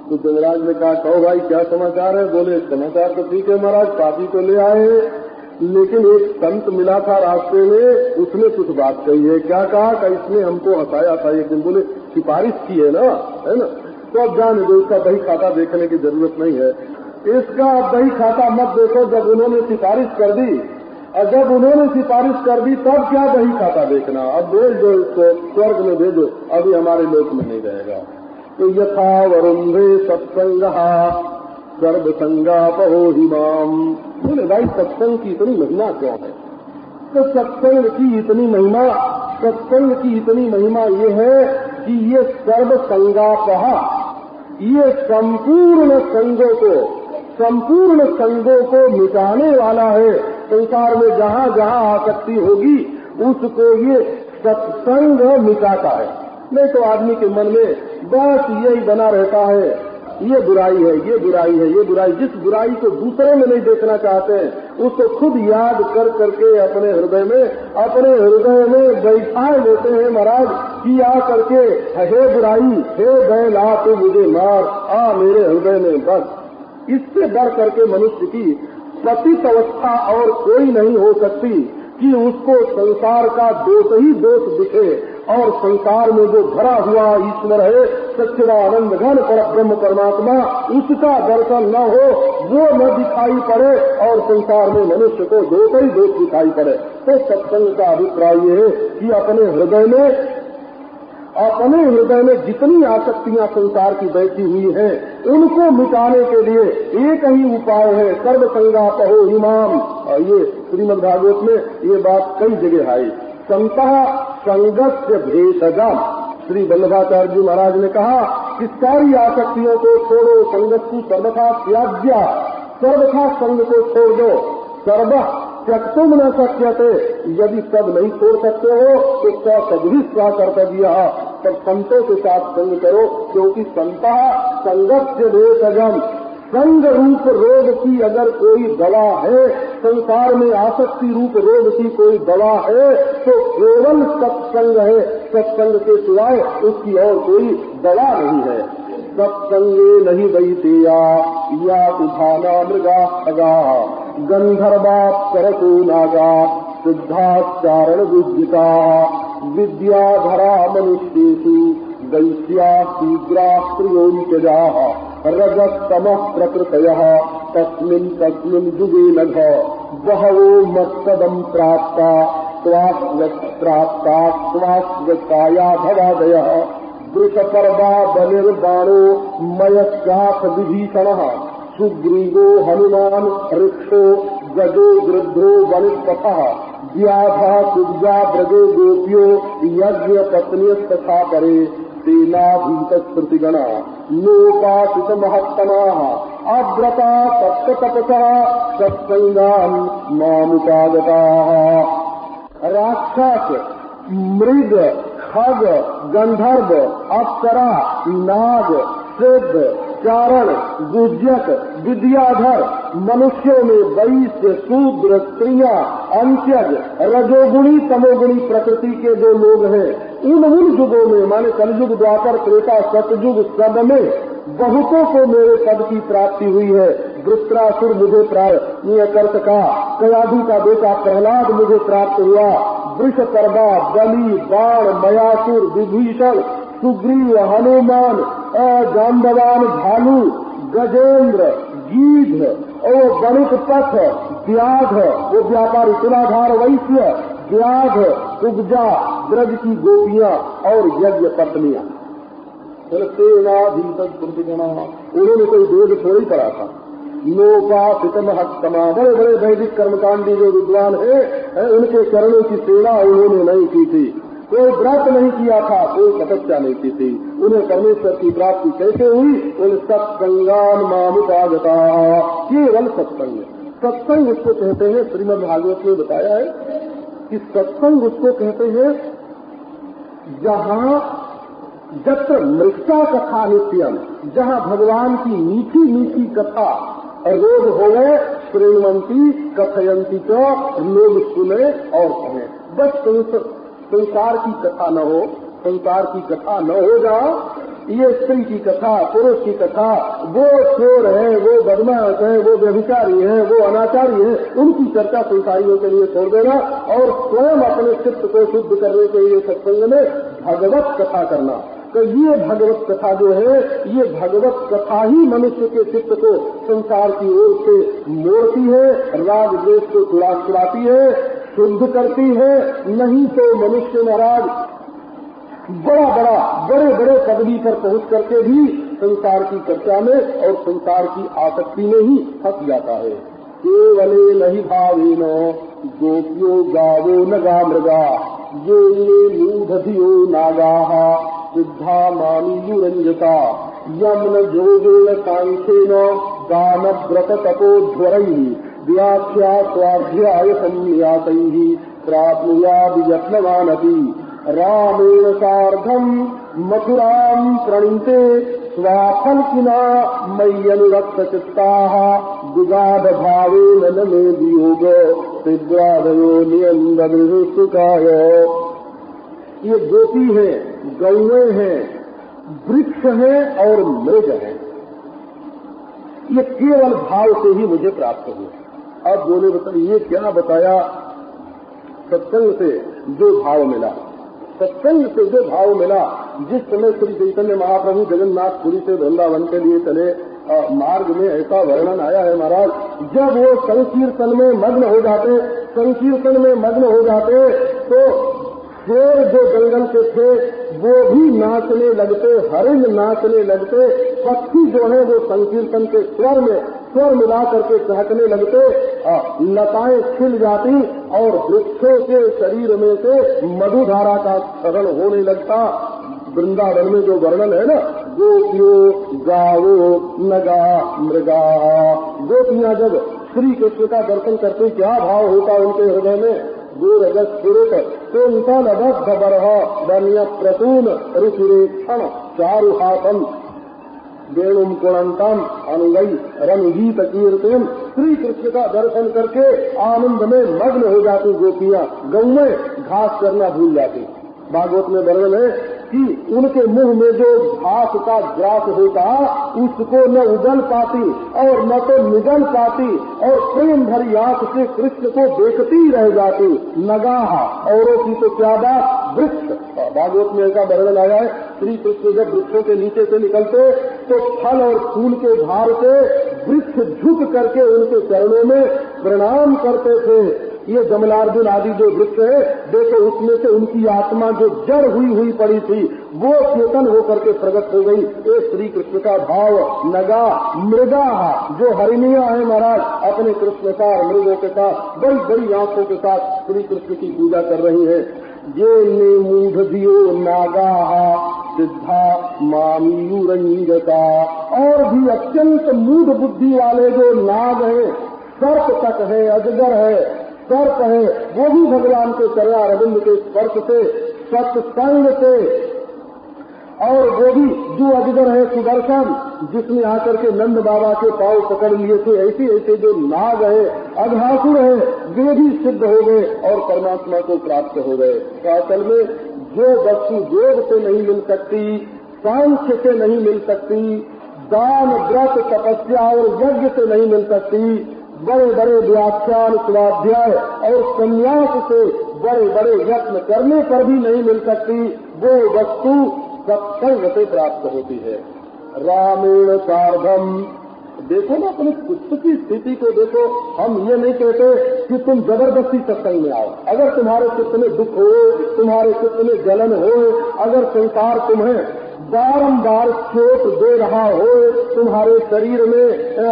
तो जमराज ने कहा कहो भाई क्या समाचार है? बोले समाचार तो ठीक है महाराज, पापी को ले आए, लेकिन एक संत मिला था रास्ते में, उसने कुछ बात कही है। क्या कहा? कि इसने हमको हंसाया था एक दिन। बोले सिफारिश की है ना, है ना। तो अब जाने दो, इसका बही खाता देखने की जरूरत नहीं है। इसका बही खाता मत देखो, जब उन्होंने सिफारिश कर दी, और जब उन्होंने सिफारिश कर दी तब क्या बही खाता देखना। अब भेज दो इसको, स्वर्ग में भेजो, अभी हमारे लोक में नहीं रहेगा। तो यथा वरुंधे सत्संगहा सर्वसंगापहो हिमाम। बोले भाई सत्संग की इतनी महिमा क्यों है? तो सत्संग की इतनी महिमा, सत्संग की इतनी महिमा ये है कि ये सर्वसंगापहा, ये संपूर्ण संगों को मिटाने वाला है। संसार में जहाँ जहाँ आसक्ति होगी उसको ये सत्संग मिटाता है। नहीं तो आदमी के मन में बस यही बना रहता है, ये बुराई है, ये बुराई है, ये बुराई। जिस बुराई को दूसरे में नहीं देखना चाहते उसको खुद याद कर करके अपने हृदय में बैठा लेते हैं महाराज कि आ करके हे बुराई, हे बैल आ तू मुझे मार, आ मेरे हृदय में बस। इससे बढ़ करके मनुष्य की पतित अवस्था और कोई नहीं हो सकती कि उसको संसार का दोष ही दोष दिखे और संसार में जो भरा हुआ ईश्वर है, सच्चिदानंद घन पर ब्रह्म परमात्मा, उसका दर्शन न हो, वो न दिखाई पड़े और संसार में मनुष्य को दोष ही दोष दिखाई पड़े। तो सत्संग का अभिप्राय ये है कि अपने हृदय में जितनी आसक्तियां संसार की बैठी हुई हैं, उनको मिटाने के लिए एक ही उपाय है, सर्वसंगापहो हिमाम। ये श्रीमद् भागवत में ये बात कई जगह आई। संतः संगस्य भेषजम। श्री वल्लभाचार्य जी महाराज ने कहा कि सारी आसक्तियों को छोड़ो, संगस्तु सर्वथा त्याज्या, सर्वथा संग को छोड़ दो। सर्व त्यक्तुम न शक्यते, यदि सब नहीं छोड़ सकते हो तो सभी स्वकर्तव्य, तब संतों के साथ संग करो, क्योंकि संतः संगस्य भेषजम। संग रूप रोग की अगर कोई दवा है, संसार में आसक्ति रूप रोग की कोई दवा है तो केवल सत्संग है। सत्संग के सिवाय उसकी और कोई दवा नहीं है। सत्संगे नहीं वैतेया या उधाना मृगा खगा गंधर्वा सरसो नागा सिद्धाचारण विद्युता विद्याधरा मनुष्येषु वैश्या शीघ्रा स्त्रियोनिकजा रजस्तमः प्रकृतयः तस्मिन् तस्मिन् युगे नघ बहवो मत्पदं प्राप्ता स्वास्वकाया भवादयः वृषपर्वा बलिर्बाणो मयस्याथ विभीषणः सुग्रीवो हनुमान ऋक्षो गजो गृद्धो वनिपथः व्याधा कुब्जा ब्रजो गोप्यो यज्ञ पत्न्यस्तथा परे सेनाधीतस्मृतिगणा लोकाशित महत्तमाः अव्रता तप्ततपसः सत्संगान् मामुपागताः। राक्षस, मृग, खग, गंधर्व, अप्सरा, नाग, सिद्ध, चारण, गुज्जक, विद्याधर, मनुष्यों में वैश्य, शूद्र, स्त्रियां, अंत्यज, रजोगुणी तमोगुणी प्रकृति के जो लोग हैं, उन युगों में माने कलयुग, द्वापर, त्रेता, सतयुग, सब में बहुतों को मेरे पद की प्राप्ति हुई है। वृत्रासुर मुझे प्राप्त का, कयाधु का बेटा प्रहलाद मुझे प्राप्त हुआ। वृषपर्वा, बलि, बाण, मयासुर, विभीषण, सुग्रीव, हनुमान, जाम्बवान, भालू, गजेंद्र, गीध और गणित पथ, व्याघ वो व्यापारी, तुलाधार वैश्य, व्याघ, कुब्जा, ब्रज की गोपियां और यज्ञ पत्नियां। उन्होंने कोई वेद थोड़ी पढ़ा था। लोकासित महत्तमा, बड़े बड़े वैदिक कर्मकांडी जो विद्वान है उनके चरणों की सेवा उन्होंने नहीं की थी। कोई व्रत नहीं किया था, कोई तपस्या नहीं की थी। उन्हें परमेश्वर की प्राप्ति कैसे हुई? उन सत्संगान मामुपागता, केवल सत्संग। सत्संग उसको कहते हैं, श्रीमद् भागवत में बताया है कि सत्संग उसको कहते हैं जहाँ जत्र मृक्षा कथा नित्यम, जहाँ भगवान की मीठी मीठी कथा रोग होवे, श्रीमंती कथयंती को लोग सुने और कहें। बस संसार की कथा न हो, संसार की कथा न हो जाओ। ये स्त्री की कथा, पुरुष की कथा, वो चोर है, वो बदमाश है, वो व्यभिचारी है, वो अनाचारी है, उनकी चर्चा संसारियों के लिए छोड़ देना और स्वयं अपने चित्त को शुद्ध करने के लिए सत्संग में भगवत कथा करना। तो ये भगवत कथा जो है, ये भगवत कथा ही मनुष्य के चित्त को संसार की ओर से मोड़ती है, राग द्वेष को छुड़ाती है, शुद्ध करती है। नहीं तो मनुष्य महाराज बड़े बड़े पदवी पर पहुंच करके भी संसार की चर्चा में और संसार की आसक्ति में ही फंस जाता है। केवले नहीं भावी न गोपियो गावो नगा मृगा ये मूढ़धियो नागा सिद्धा मानीयुरंजता यम्न जोगेन सांख्येन दान व्रत तपोध्वरैः व्याख्या स्वाध्याय संन्यासैः प्राप्नुयादि यत्नवानपि रामेण सार्धम् मथुराम् प्रणीते स्वाफल्किना मय्यनुरक्त चित्ताः विगाढ भावेन न मे वियोग तीव्रादयो नियन्ददृशुकाय। ये गोपी है, गौएं हैं, वृक्ष हैं और मृग हैं। ये केवल भाव से ही मुझे प्राप्त हुए। अब बोले बताइए ये क्या बताया? सत्संग से जो भाव मिला, सत्संग से जो भाव मिला। जिस समय श्री चैतन्य महाप्रभु जगन्नाथपुरी से वृंदावन के लिए चले, मार्ग में ऐसा वर्णन आया है महाराज, जब वो संकीर्तन में मग्न हो जाते, संकीर्तन में मग्न हो जाते तो शेर जो जंगल के थे वो भी नाचने लगते, हरिण नाचने लगते, पक्षी जो है वो संकीर्तन के स्वर मिला करके चहकने लगते, लताएं खिल जाती और वृक्षों के शरीर में से मधुधारा का क्षरण होने लगता। वृंदावन में जो वर्णन है ना, गोपियो गावो नगा मृगा, गोपियां जब श्री कृष्ण का दर्शन करते क्या भाव होता उनके हृदय में। गोरगस पुरुष कुंतल बद्ध बरह वन्य प्रसून रुचिरेक्षण चारुहासम वेणुम कुणंतम अनुगई रंगीत कीर्तन। श्री कृष्ण का दर्शन करके आनंद में मग्न हो जाती गोपियां, गौएं घास करना भूल जाती। भागवत में वर्णन है कि उनके मुंह में जो घास का ग्रास होता उसको न उगल पाती और न तो निगल पाती और प्रेम भरी आंख से कृष्ण को देखती रह जाती। नगाहा औरों की तो क्या बात, वृक्ष। भागवत में ऐसा वर्णन आया है, श्री कृष्ण जब वृक्षों के नीचे से निकलते तो फल और फूल के भार से वृक्ष झुक करके उनके चरणों में प्रणाम करते थे। ये जमलार्जुन आदि जो वृक्ष है देखो, उसमें से उनकी आत्मा जो जड़ हुई पड़ी थी वो चेतन होकर के प्रकट हो गई। ये श्री कृष्ण का भाव। नगा मृगा जो हरिणियां है महाराज, अपने कृष्णकार मृगों के साथ बड़ी बड़ी आंखों के साथ श्री कृष्ण की पूजा कर रही है। ये मूढ़धियो नागा सिद्धा मामीयुरंजता, और भी अत्यंत मूढ़ बुद्धि वाले जो नाग है, सर्प तक है, अजगर है, सर्प है, वो भी भगवान के चरणारविंद के स्पर्श से, सत्संग से, और वो भी जो अजगर है सुदर्शन, जिसने आकर के नंद बाबा के पांव पकड़ लिए थे, ऐसे ऐसे जो नाग है, अघासुर है, वे भी सिद्ध हो गए और परमात्मा को प्राप्त हो गए। तो असल में जो वस्तु योग से नहीं मिल सकती, सांख्य से नहीं मिल सकती, दान व्रत तपस्या और यज्ञ से नहीं मिल सकती, बड़े बड़े व्याख्यान स्वाध्याय और संन्यास से बड़े बड़े यत्न करने पर भी नहीं मिल सकती, वो वस्तु सत्संग से प्राप्त होती है। रामेण सार्धम, देखो ना अपने चित्त की स्थिति को देखो। हम ये नहीं कहते कि तुम जबरदस्ती सत्संग में आओ। अगर तुम्हारे चित्त में दुख हो, तुम्हारे चित्त में जलन हो, अगर संसार तुम्हें बारंबार चोट दे रहा हो, तुम्हारे शरीर में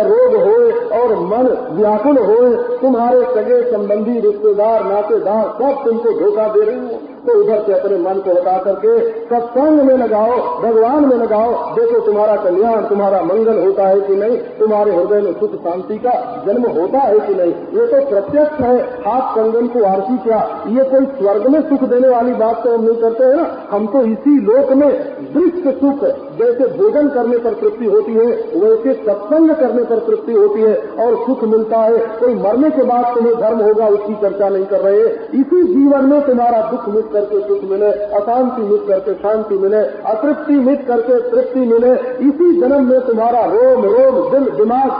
रोग हो और मन व्याकुल हो, तुम्हारे सगे संबंधी रिश्तेदार नातेदार सब तुमको धोखा दे रहे हो, तो उधर से अपने मन को हटा करके सत्संग में लगाओ, भगवान में लगाओ। देखो तुम्हारा कल्याण, तुम्हारा मंगल होता है कि नहीं, तुम्हारे हृदय में सुख शांति का जन्म होता है कि नहीं। ये तो प्रत्यक्ष है। हाथ कंगन को आरती क्या, ये कोई स्वर्ग में सुख देने वाली बात तो हम नहीं करते हैं ना। हम तो इसी लोक में दृश्य सुख, जैसे भोजन करने पर तृप्ति होती है वैसे सत्संग करने पर तृप्ति होती है और सुख मिलता है। कोई मरने के बाद तुम्हें धर्म होगा उसकी चर्चा नहीं कर रहे। इसी जीवन में तुम्हारा दुख मिट करके सुख मिले, अशांति मिट करके शांति मिले, अतृप्ति मिट करके तृप्ति मिले, इसी जन्म में तुम्हारा रोम रोम दिल दिमाग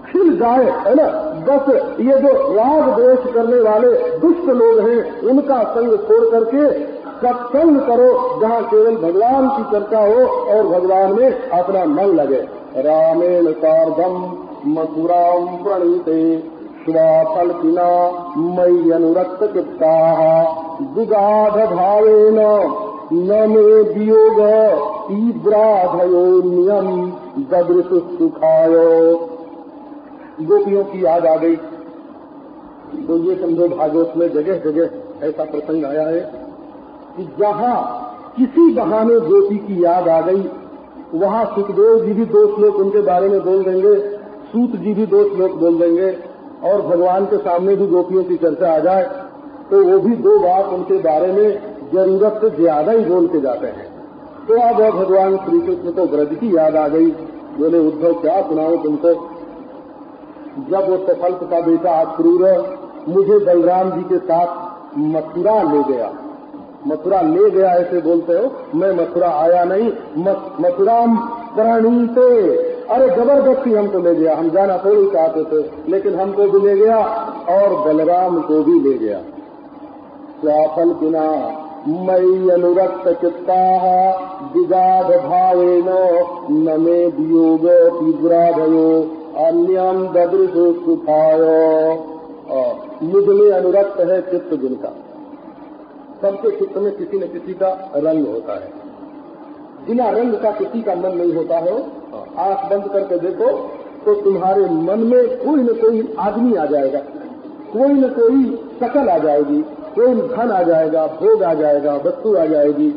खिल जाए, है ना। बस ये जो राग द्वेष करने वाले दुष्ट लोग हैं उनका संग छोड़ करके सत्संग करो जहाँ केवल भगवान की चर्चा हो और भगवान में अपना मन लगे। रामेण सार्धम मथुरां प्रणीते स्वाफल्पिना मयि अनुरक्त चित्ताः विगाढ भावेन न मे वियोग तीव्राधयोन्यम ददृशु सुखाय। गोपियों की याद आ गई तो ये समझो भागवत में जगह जगह ऐसा प्रसंग आया है कि जहाँ किसी बहाने गोपी की याद आ गई वहाँ सुखदेव जी भी 2 श्लोक उनके बारे में बोल देंगे, सूत जी भी 2 श्लोक बोल देंगे और भगवान के सामने भी गोपियों की चर्चा आ जाए तो वो भी 2 बात उनके बारे में जरूरत से ज्यादा ही बोल के जाते हैं। तो अब भगवान श्री कृष्ण को ब्रज की याद आ गई। बोले उद्धव क्या सुनाओ तुमको। जब वो सफल्त का बेटा अक्रूर मुझे बलराम जी के साथ मथुरा ले गया, मथुरा ले गया ऐसे बोलते हो, मैं मथुरा आया नहीं, मथुरा प्रणीते, अरे जबरदस्ती हमको ले गया, हम जाना थोड़ी चाहते थे लेकिन हमको भी ले गया और बलराम को भी ले गया। स्वाफल्पिना मयि अनुरक्त चित्ताः विगाढ भावेन न मे वियोग तीव्राधयो अन्यं ददृशु सुखाय। मुझ में अनुरक्त है चित्त जिनका। सबके चित्त में किसी न किसी का रंग होता है, बिना रंग का किसी का मन नहीं होता है। आंख बंद करके देखो तो तुम्हारे मन में कोई न कोई आदमी आ जाएगा, कोई न कोई शकल आ जाएगी, कोई धन आ जाएगा, भोग आ जाएगा, वस्तु आ जाएगी।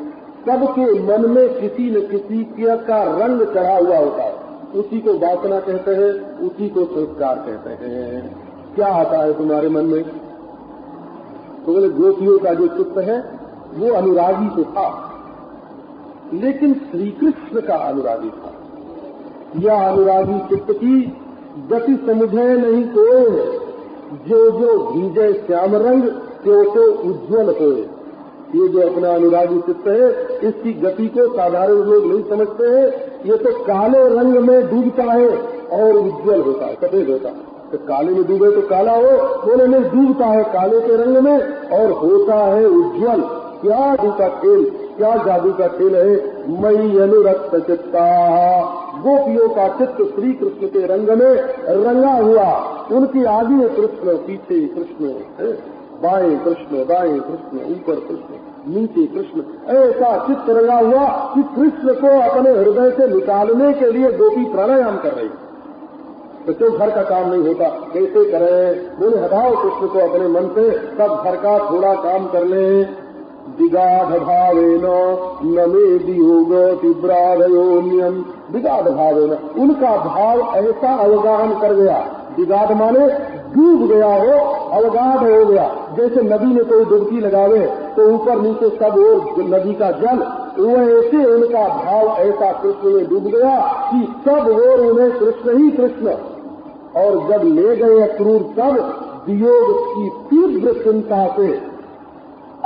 सबके मन में किसी न किसी का रंग चढ़ा हुआ होता है। उसी को वासना कहते हैं, उसी को संस्कार कहते हैं। क्या आता है तुम्हारे मन में? तो बोले गोपियों का जो चित्त है वो अनुरागी तो था लेकिन श्री कृष्ण का अनुरागी था। यह अनुरागी चित्त की गति समझे नहीं कोई, जो जो भीजे श्याम रंग त्यो तो उज्ज्वल होए। ये जो अपना अनुरागी चित्त है इसकी गति को साधारण लोग नहीं समझते हैं। ये तो काले रंग में डूबता है और उज्ज्वल होता है, सफेद होता है। तो काले में डूबे तो काला हो, बोले नहीं डूबता है काले के रंग में और होता है उज्ज्वल। क्या जादू का खेल, क्या जादू का खेल है। मयि अनुरक्त चित्ताः, गोपियों का चित्त श्री कृष्ण के रंग में रंगा हुआ। उनकी आगे कृष्ण, पीछे कृष्ण, बाएं कृष्ण, दाएं कृष्ण, ऊपर कृष्ण, नीचे कृष्ण, ऐसा चित्त रंगा हुआ कि कृष्ण को अपने हृदय से निकालने के लिए गोपी प्राणायाम कर रही। तो क्यों घर का काम नहीं होता, कैसे करें? बोले हटाओ कृष्ण को अपने मन से, सब घर का थोड़ा काम कर ले। विगाढ भावेन न मे वियोग तीव्राधयोन्यम। विगाढ भावेन, उनका भाव ऐसा अवगाहन कर गया। विगाढ माने डूब गया हो, अवगाढ़ हो गया। जैसे नदी में कोई डुबकी लगावे तो ऊपर नीचे सब और नदी का जल, वैसे उनका भाव ऐसा कृष्ण में डूब गया कि सब और उन्हें कृष्ण ही कृष्ण। और जब ले गए अक्रूर तब वियोग की तीव्र चिंता से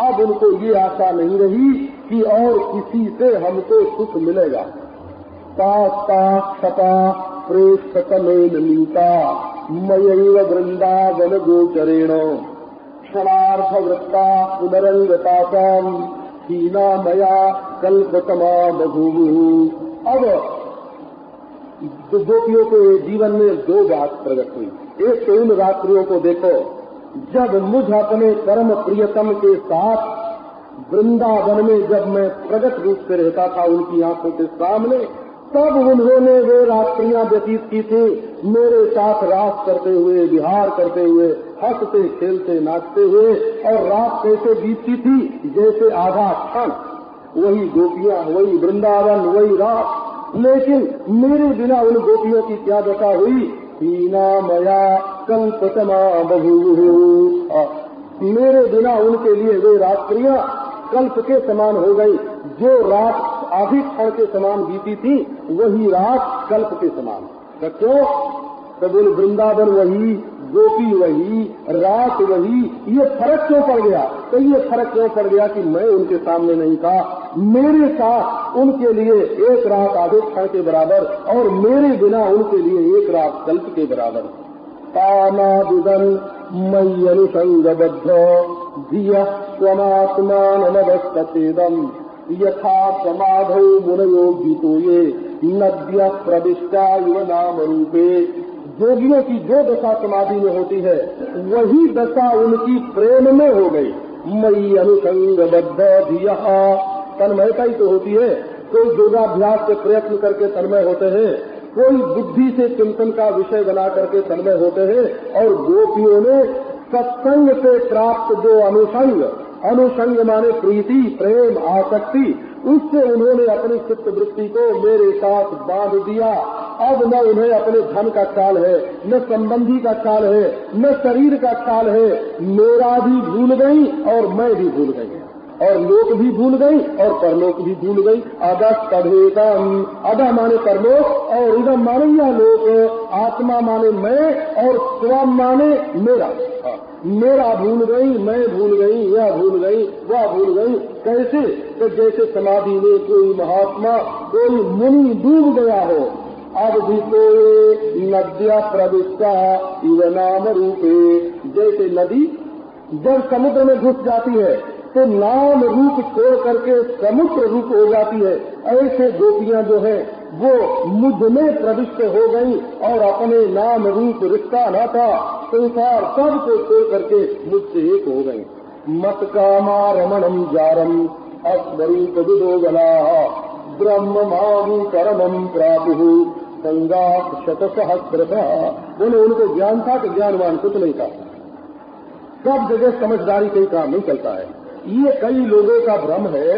अब उनको ये आशा नहीं रही कि और किसी से हमको सुख मिलेगा। तास्ता क्षपा प्रेक्षतमेन मीता मयैव वृंदावन गोचरेण क्षणार्थ वृत्ता पुनरंगतासाम हीना मया कल्पतमा बभूवुः। अब गोपियों के जीवन में 2 बात प्रकट हुई। एक तो उन रात्रियों को देखो जब मुझ अपने परम प्रियतम के साथ वृंदावन में जब मैं प्रगट रूप से रहता था उनकी आंखों के सामने, तब उन्होंने वे रात्रियां व्यतीत की थी मेरे साथ रास करते हुए, विहार करते हुए, हंसते खेलते नाचते हुए। और रात कैसे बीतती थी जैसे आधा क्षण, वही गोपियां, वही वृंदावन, वही रात। लेकिन मेरे बिना उन गोपियों की क्या दशा हुई? हीना मया कल्पतमा बभूवुः। मेरे बिना उनके लिए वे रात्रियां कल्प के समान हो गई। जो रात आधी क्षण के समान बीती थी वही रात कल्प के समान। तो क्यों? तो बोले वृंदावन वही, गोपी वही, रात वही, ये फर्क क्यों पड़ गया? तो ये फर्क क्यों पड़ गया कि मैं उनके सामने नहीं था, मेरे साथ उनके लिए एक रात आधे क्षण के बराबर और मेरे बिना उनके लिए एक रात कल्प के बराबर। तानादिदं मयि अनुसंगबद्ध धियः स्वमात्मानमवस्थितम् यथा समाधौ मुनयो गीतो ये नद्यः प्रविष्टा इव नाम रूपे। योगियों की जो दशा समाधि में होती है वही दशा उनकी प्रेम में हो गई। मयि अनुसंगबद्ध धियः, तन्मयता ही तो होती है। कोई योगाभ्यास से प्रयत्न करके तन्मय होते हैं, कोई बुद्धि से चिंतन का विषय बना करके तन्मय होते हैं। और गोपियों ने सत्संग से प्राप्त जो अनुसंग, अनुसंग माने प्रीति, प्रेम, आसक्ति, उससे उन्होंने अपनी चित्त वृत्ति को मेरे साथ बांध दिया। अब न उन्हें अपने धन का ख्याल है, न संबंधी का ख्याल है, न शरीर का ख्याल है। मेरा भी भूल गई और मैं भी भूल गई, और लोक भी भूल गई और परलोक भी भूल गई। अदस तदेकम, अदा माने परलोक और इदम माने यह लोक, आत्मा माने मैं और स्वम माने मेरा। मेरा भूल गई, मैं भूल गई, यह भूल गई, वह भूल गई। कैसे? तो जैसे समाधि में कोई महात्मा, कोई मुनि डूब गया हो। अब भी कोई नद्या प्रविष्टा इव नाम रूपे, जैसे नदी जब समुद्र में घुस जाती है तो नाम रूप छोड़ करके समुद्र रूप हो जाती है। ऐसे गोपियां जो है वो मुझ में प्रविष्ट हो गई और अपने नाम रूप, रिश्ता, नाता, संसार सबको छोड़ करके मुझसे एक हो गई। मत कामा रमणम जारम अस्वरूप विदो गला ब्रह्म माहु परमम प्रापु संगा शत सहस्रता। बोले उनको ज्ञान था कि ज्ञानवान कुछ नहीं था। सब जगह समझदारी से काम नहीं चलता है। ये कई लोगों का भ्रम है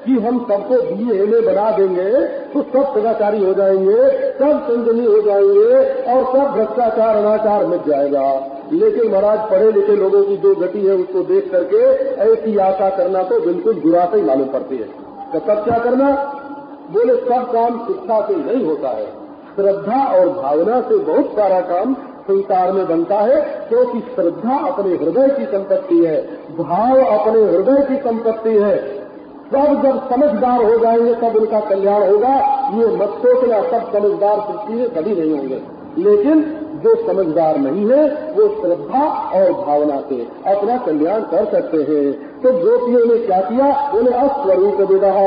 कि हम सबको BA बना देंगे तो सब सदाचारी हो जाएंगे, सब संजनी हो जाएंगे और सब भ्रष्टाचार अनाचार मिट जाएगा। लेकिन महाराज पढ़े लिखे लोगों की जो गति है उसको देख करके ऐसी आशा करना तो बिल्कुल दुरासा ही मालूम पड़ती है। तो तब क्या करना? बोले सब काम शिक्षा से नहीं होता है, श्रद्धा और भावना से बहुत सारा काम संसार में बनता है। क्योंकि श्रद्धा अपने हृदय की संपत्ति है, भाव अपने हृदय की संपत्ति है। सब जब समझदार हो जाएंगे तब उनका कल्याण होगा। ये मत सोचना सब समझदार सृष्टि में कभी नहीं होंगे, लेकिन जो समझदार नहीं है वो श्रद्धा और भावना से अपना कल्याण कर सकते हैं। तो गोपियों ने क्या किया? बोले अस्वरूप विदः,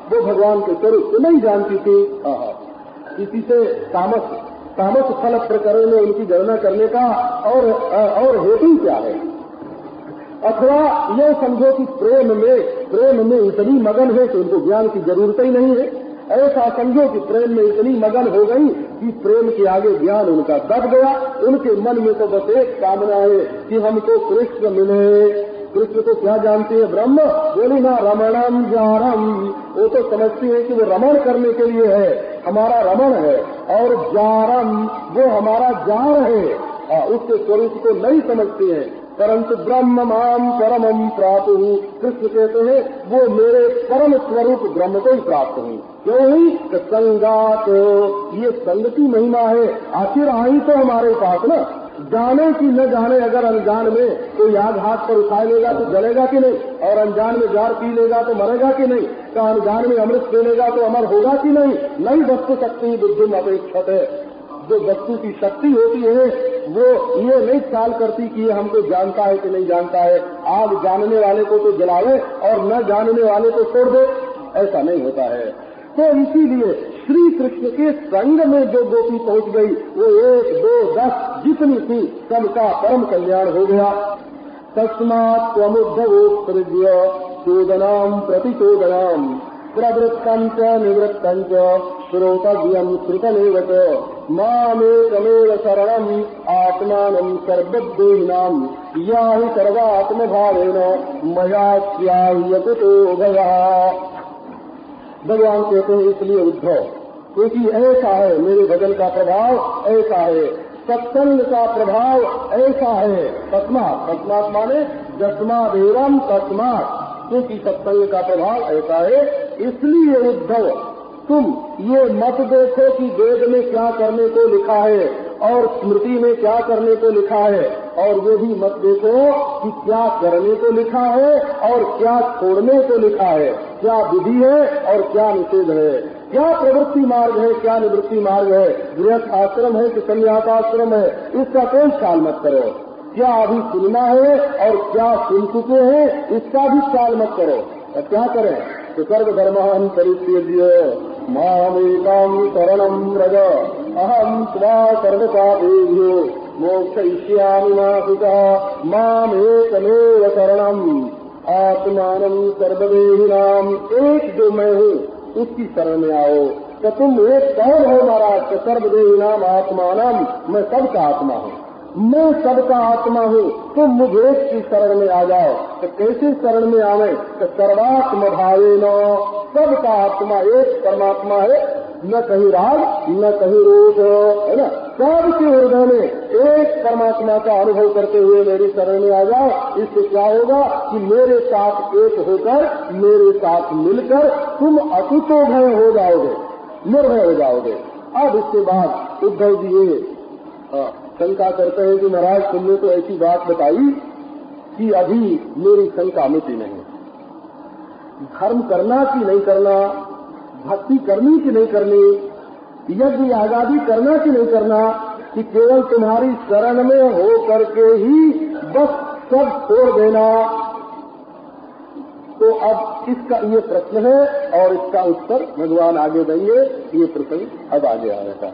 वो भगवान के स्वरूप को नहीं जानती थी। इसी से तामस फल प्रकरण में उनकी गणना करने का और हेतु क्या है? अथवा यह समझो कि प्रेम में इतनी मगन है कि उनको ज्ञान की जरूरत ही नहीं है। ऐसा समझो कि प्रेम में इतनी मगन हो गई कि प्रेम के आगे ज्ञान उनका दब गया। उनके मन में तो बस एक कामना है कि हमको कृष्ण मिले। कृष्ण को क्या जानते हैं? ब्रह्म। बोली ना रमणम जारम, वो तो समझते हैं कि वो रमण करने के लिए है, हमारा रमण है, और जारम वो हमारा जार है। उसके स्वरूप को नहीं समझते हैं। परंतु ब्रह्म माम परमम प्राप्त हूँ, कृष्ण कहते हैं वो मेरे परम स्वरूप ब्रह्म को ही प्राप्त हुई। क्यों हुई? संगात, ये संग की महिमा है। आखिर आई तो हमारे पास ना, जाने की न जाने। अगर अनजान में कोई आग हाथ पर उठा लेगा तो जलेगा कि नहीं, और अनजान में जार पी लेगा तो मरेगा कि नहीं, तो अनजान में अमृत पी लेगा तो अमर होगा कि नहीं। नहीं वस्तु शक्ति बुद्धि अपेक्षित है। जो वस्तु की शक्ति होती है वो ये नहीं ख्याल करती कि ये हमको जानता है कि नहीं जानता है। आग जानने वाले को तो जलावे और न जानने वाले को छोड़ दे, ऐसा नहीं होता है। तो इसीलिए श्री कृष्ण के संग में जो गोपी पहुंच गई वो 1, 2, 10 जितनी थी सबका परम कल्याण हो गया। तस्मात् त्वमुद्धवो सृज्य चोदनाम प्रतिचोदनाम प्रवृत्तं च निवृत्तं च श्रोतव्यं श्रुतमेव च मामेकमेव शरणम् आत्मानं सर्वदेहिनां याहि सर्वात्मभावेन मया स्याह्यकुतो भयः। भगवान कहते हैं इसलिए उद्धव, क्योंकि ऐसा है मेरे भजन का प्रभाव, ऐसा है सत्संग का प्रभाव, ऐसा है। तस्मात् माने जस्मादेवं तस्मात्, क्योंकि सत्संग का प्रभाव ऐसा है। इसलिए उद्धव तुम ये मत देखो कि वेद में क्या करने को लिखा है और स्मृति में क्या करने को लिखा है, और ये भी मत देखो कि क्या करने को लिखा है और क्या छोड़ने को लिखा है, क्या विधि है और क्या निषेध है, क्या प्रवृत्ति मार्ग है, क्या निवृत्ति मार्ग है, गृहस्थ आश्रम है कि संन्यास आश्रम है, इसका कोई ख्याल मत करो। क्या अभी सुनना है और क्या सुन चुके हैं इसका भी ख्याल मत करो। और क्या करें? तो सर्वधर्मान् परित्यज्य मामेकां शरणं व्रज अहं त्वा सर्वपापेभ्यो मोक्षयिष्यामि मा शुचः मामेकमेव शरणम् आत्मानं सर्वदेहिनां। एक जो मैं हूँ उसकी शरण में आओ। तो तुम एक कौन हो महाराज? तो सर्वदेहिनां आत्मानं, मैं सबका आत्मा हूँ, मैं सबका आत्मा हूँ, तुम मुझे की शरण में आ जाओ। तो कैसे शरण में आवे? तो सर्वात्म भावेन, सबका आत्मा एक परमात्मा है, न कहीं राग न कहीं रोष, है ना। सबके हृदय में एक परमात्मा का अनुभव करते हुए मेरी शरण में आ जाओ। इससे क्या होगा कि मेरे साथ एक होकर, मेरे साथ मिलकर तुम अकुतो भय हो जाओगे, निर्भय हो जाओगे। अब इसके बाद उद्धव जी ये शंका करते हैं कि महाराज तुमने तो ऐसी बात बताई कि अभी मेरी शंका मिटी नहीं। धर्म करना कि नहीं करना, भक्ति करनी कि नहीं करनी, यज्ञ आजादी करना कि नहीं करना, कि केवल तुम्हारी शरण में हो करके ही बस सब छोड़ देना। तो अब इसका ये प्रश्न है और इसका उत्तर भगवान आगे देंगे। ये प्रसंग अब आगे आएगा।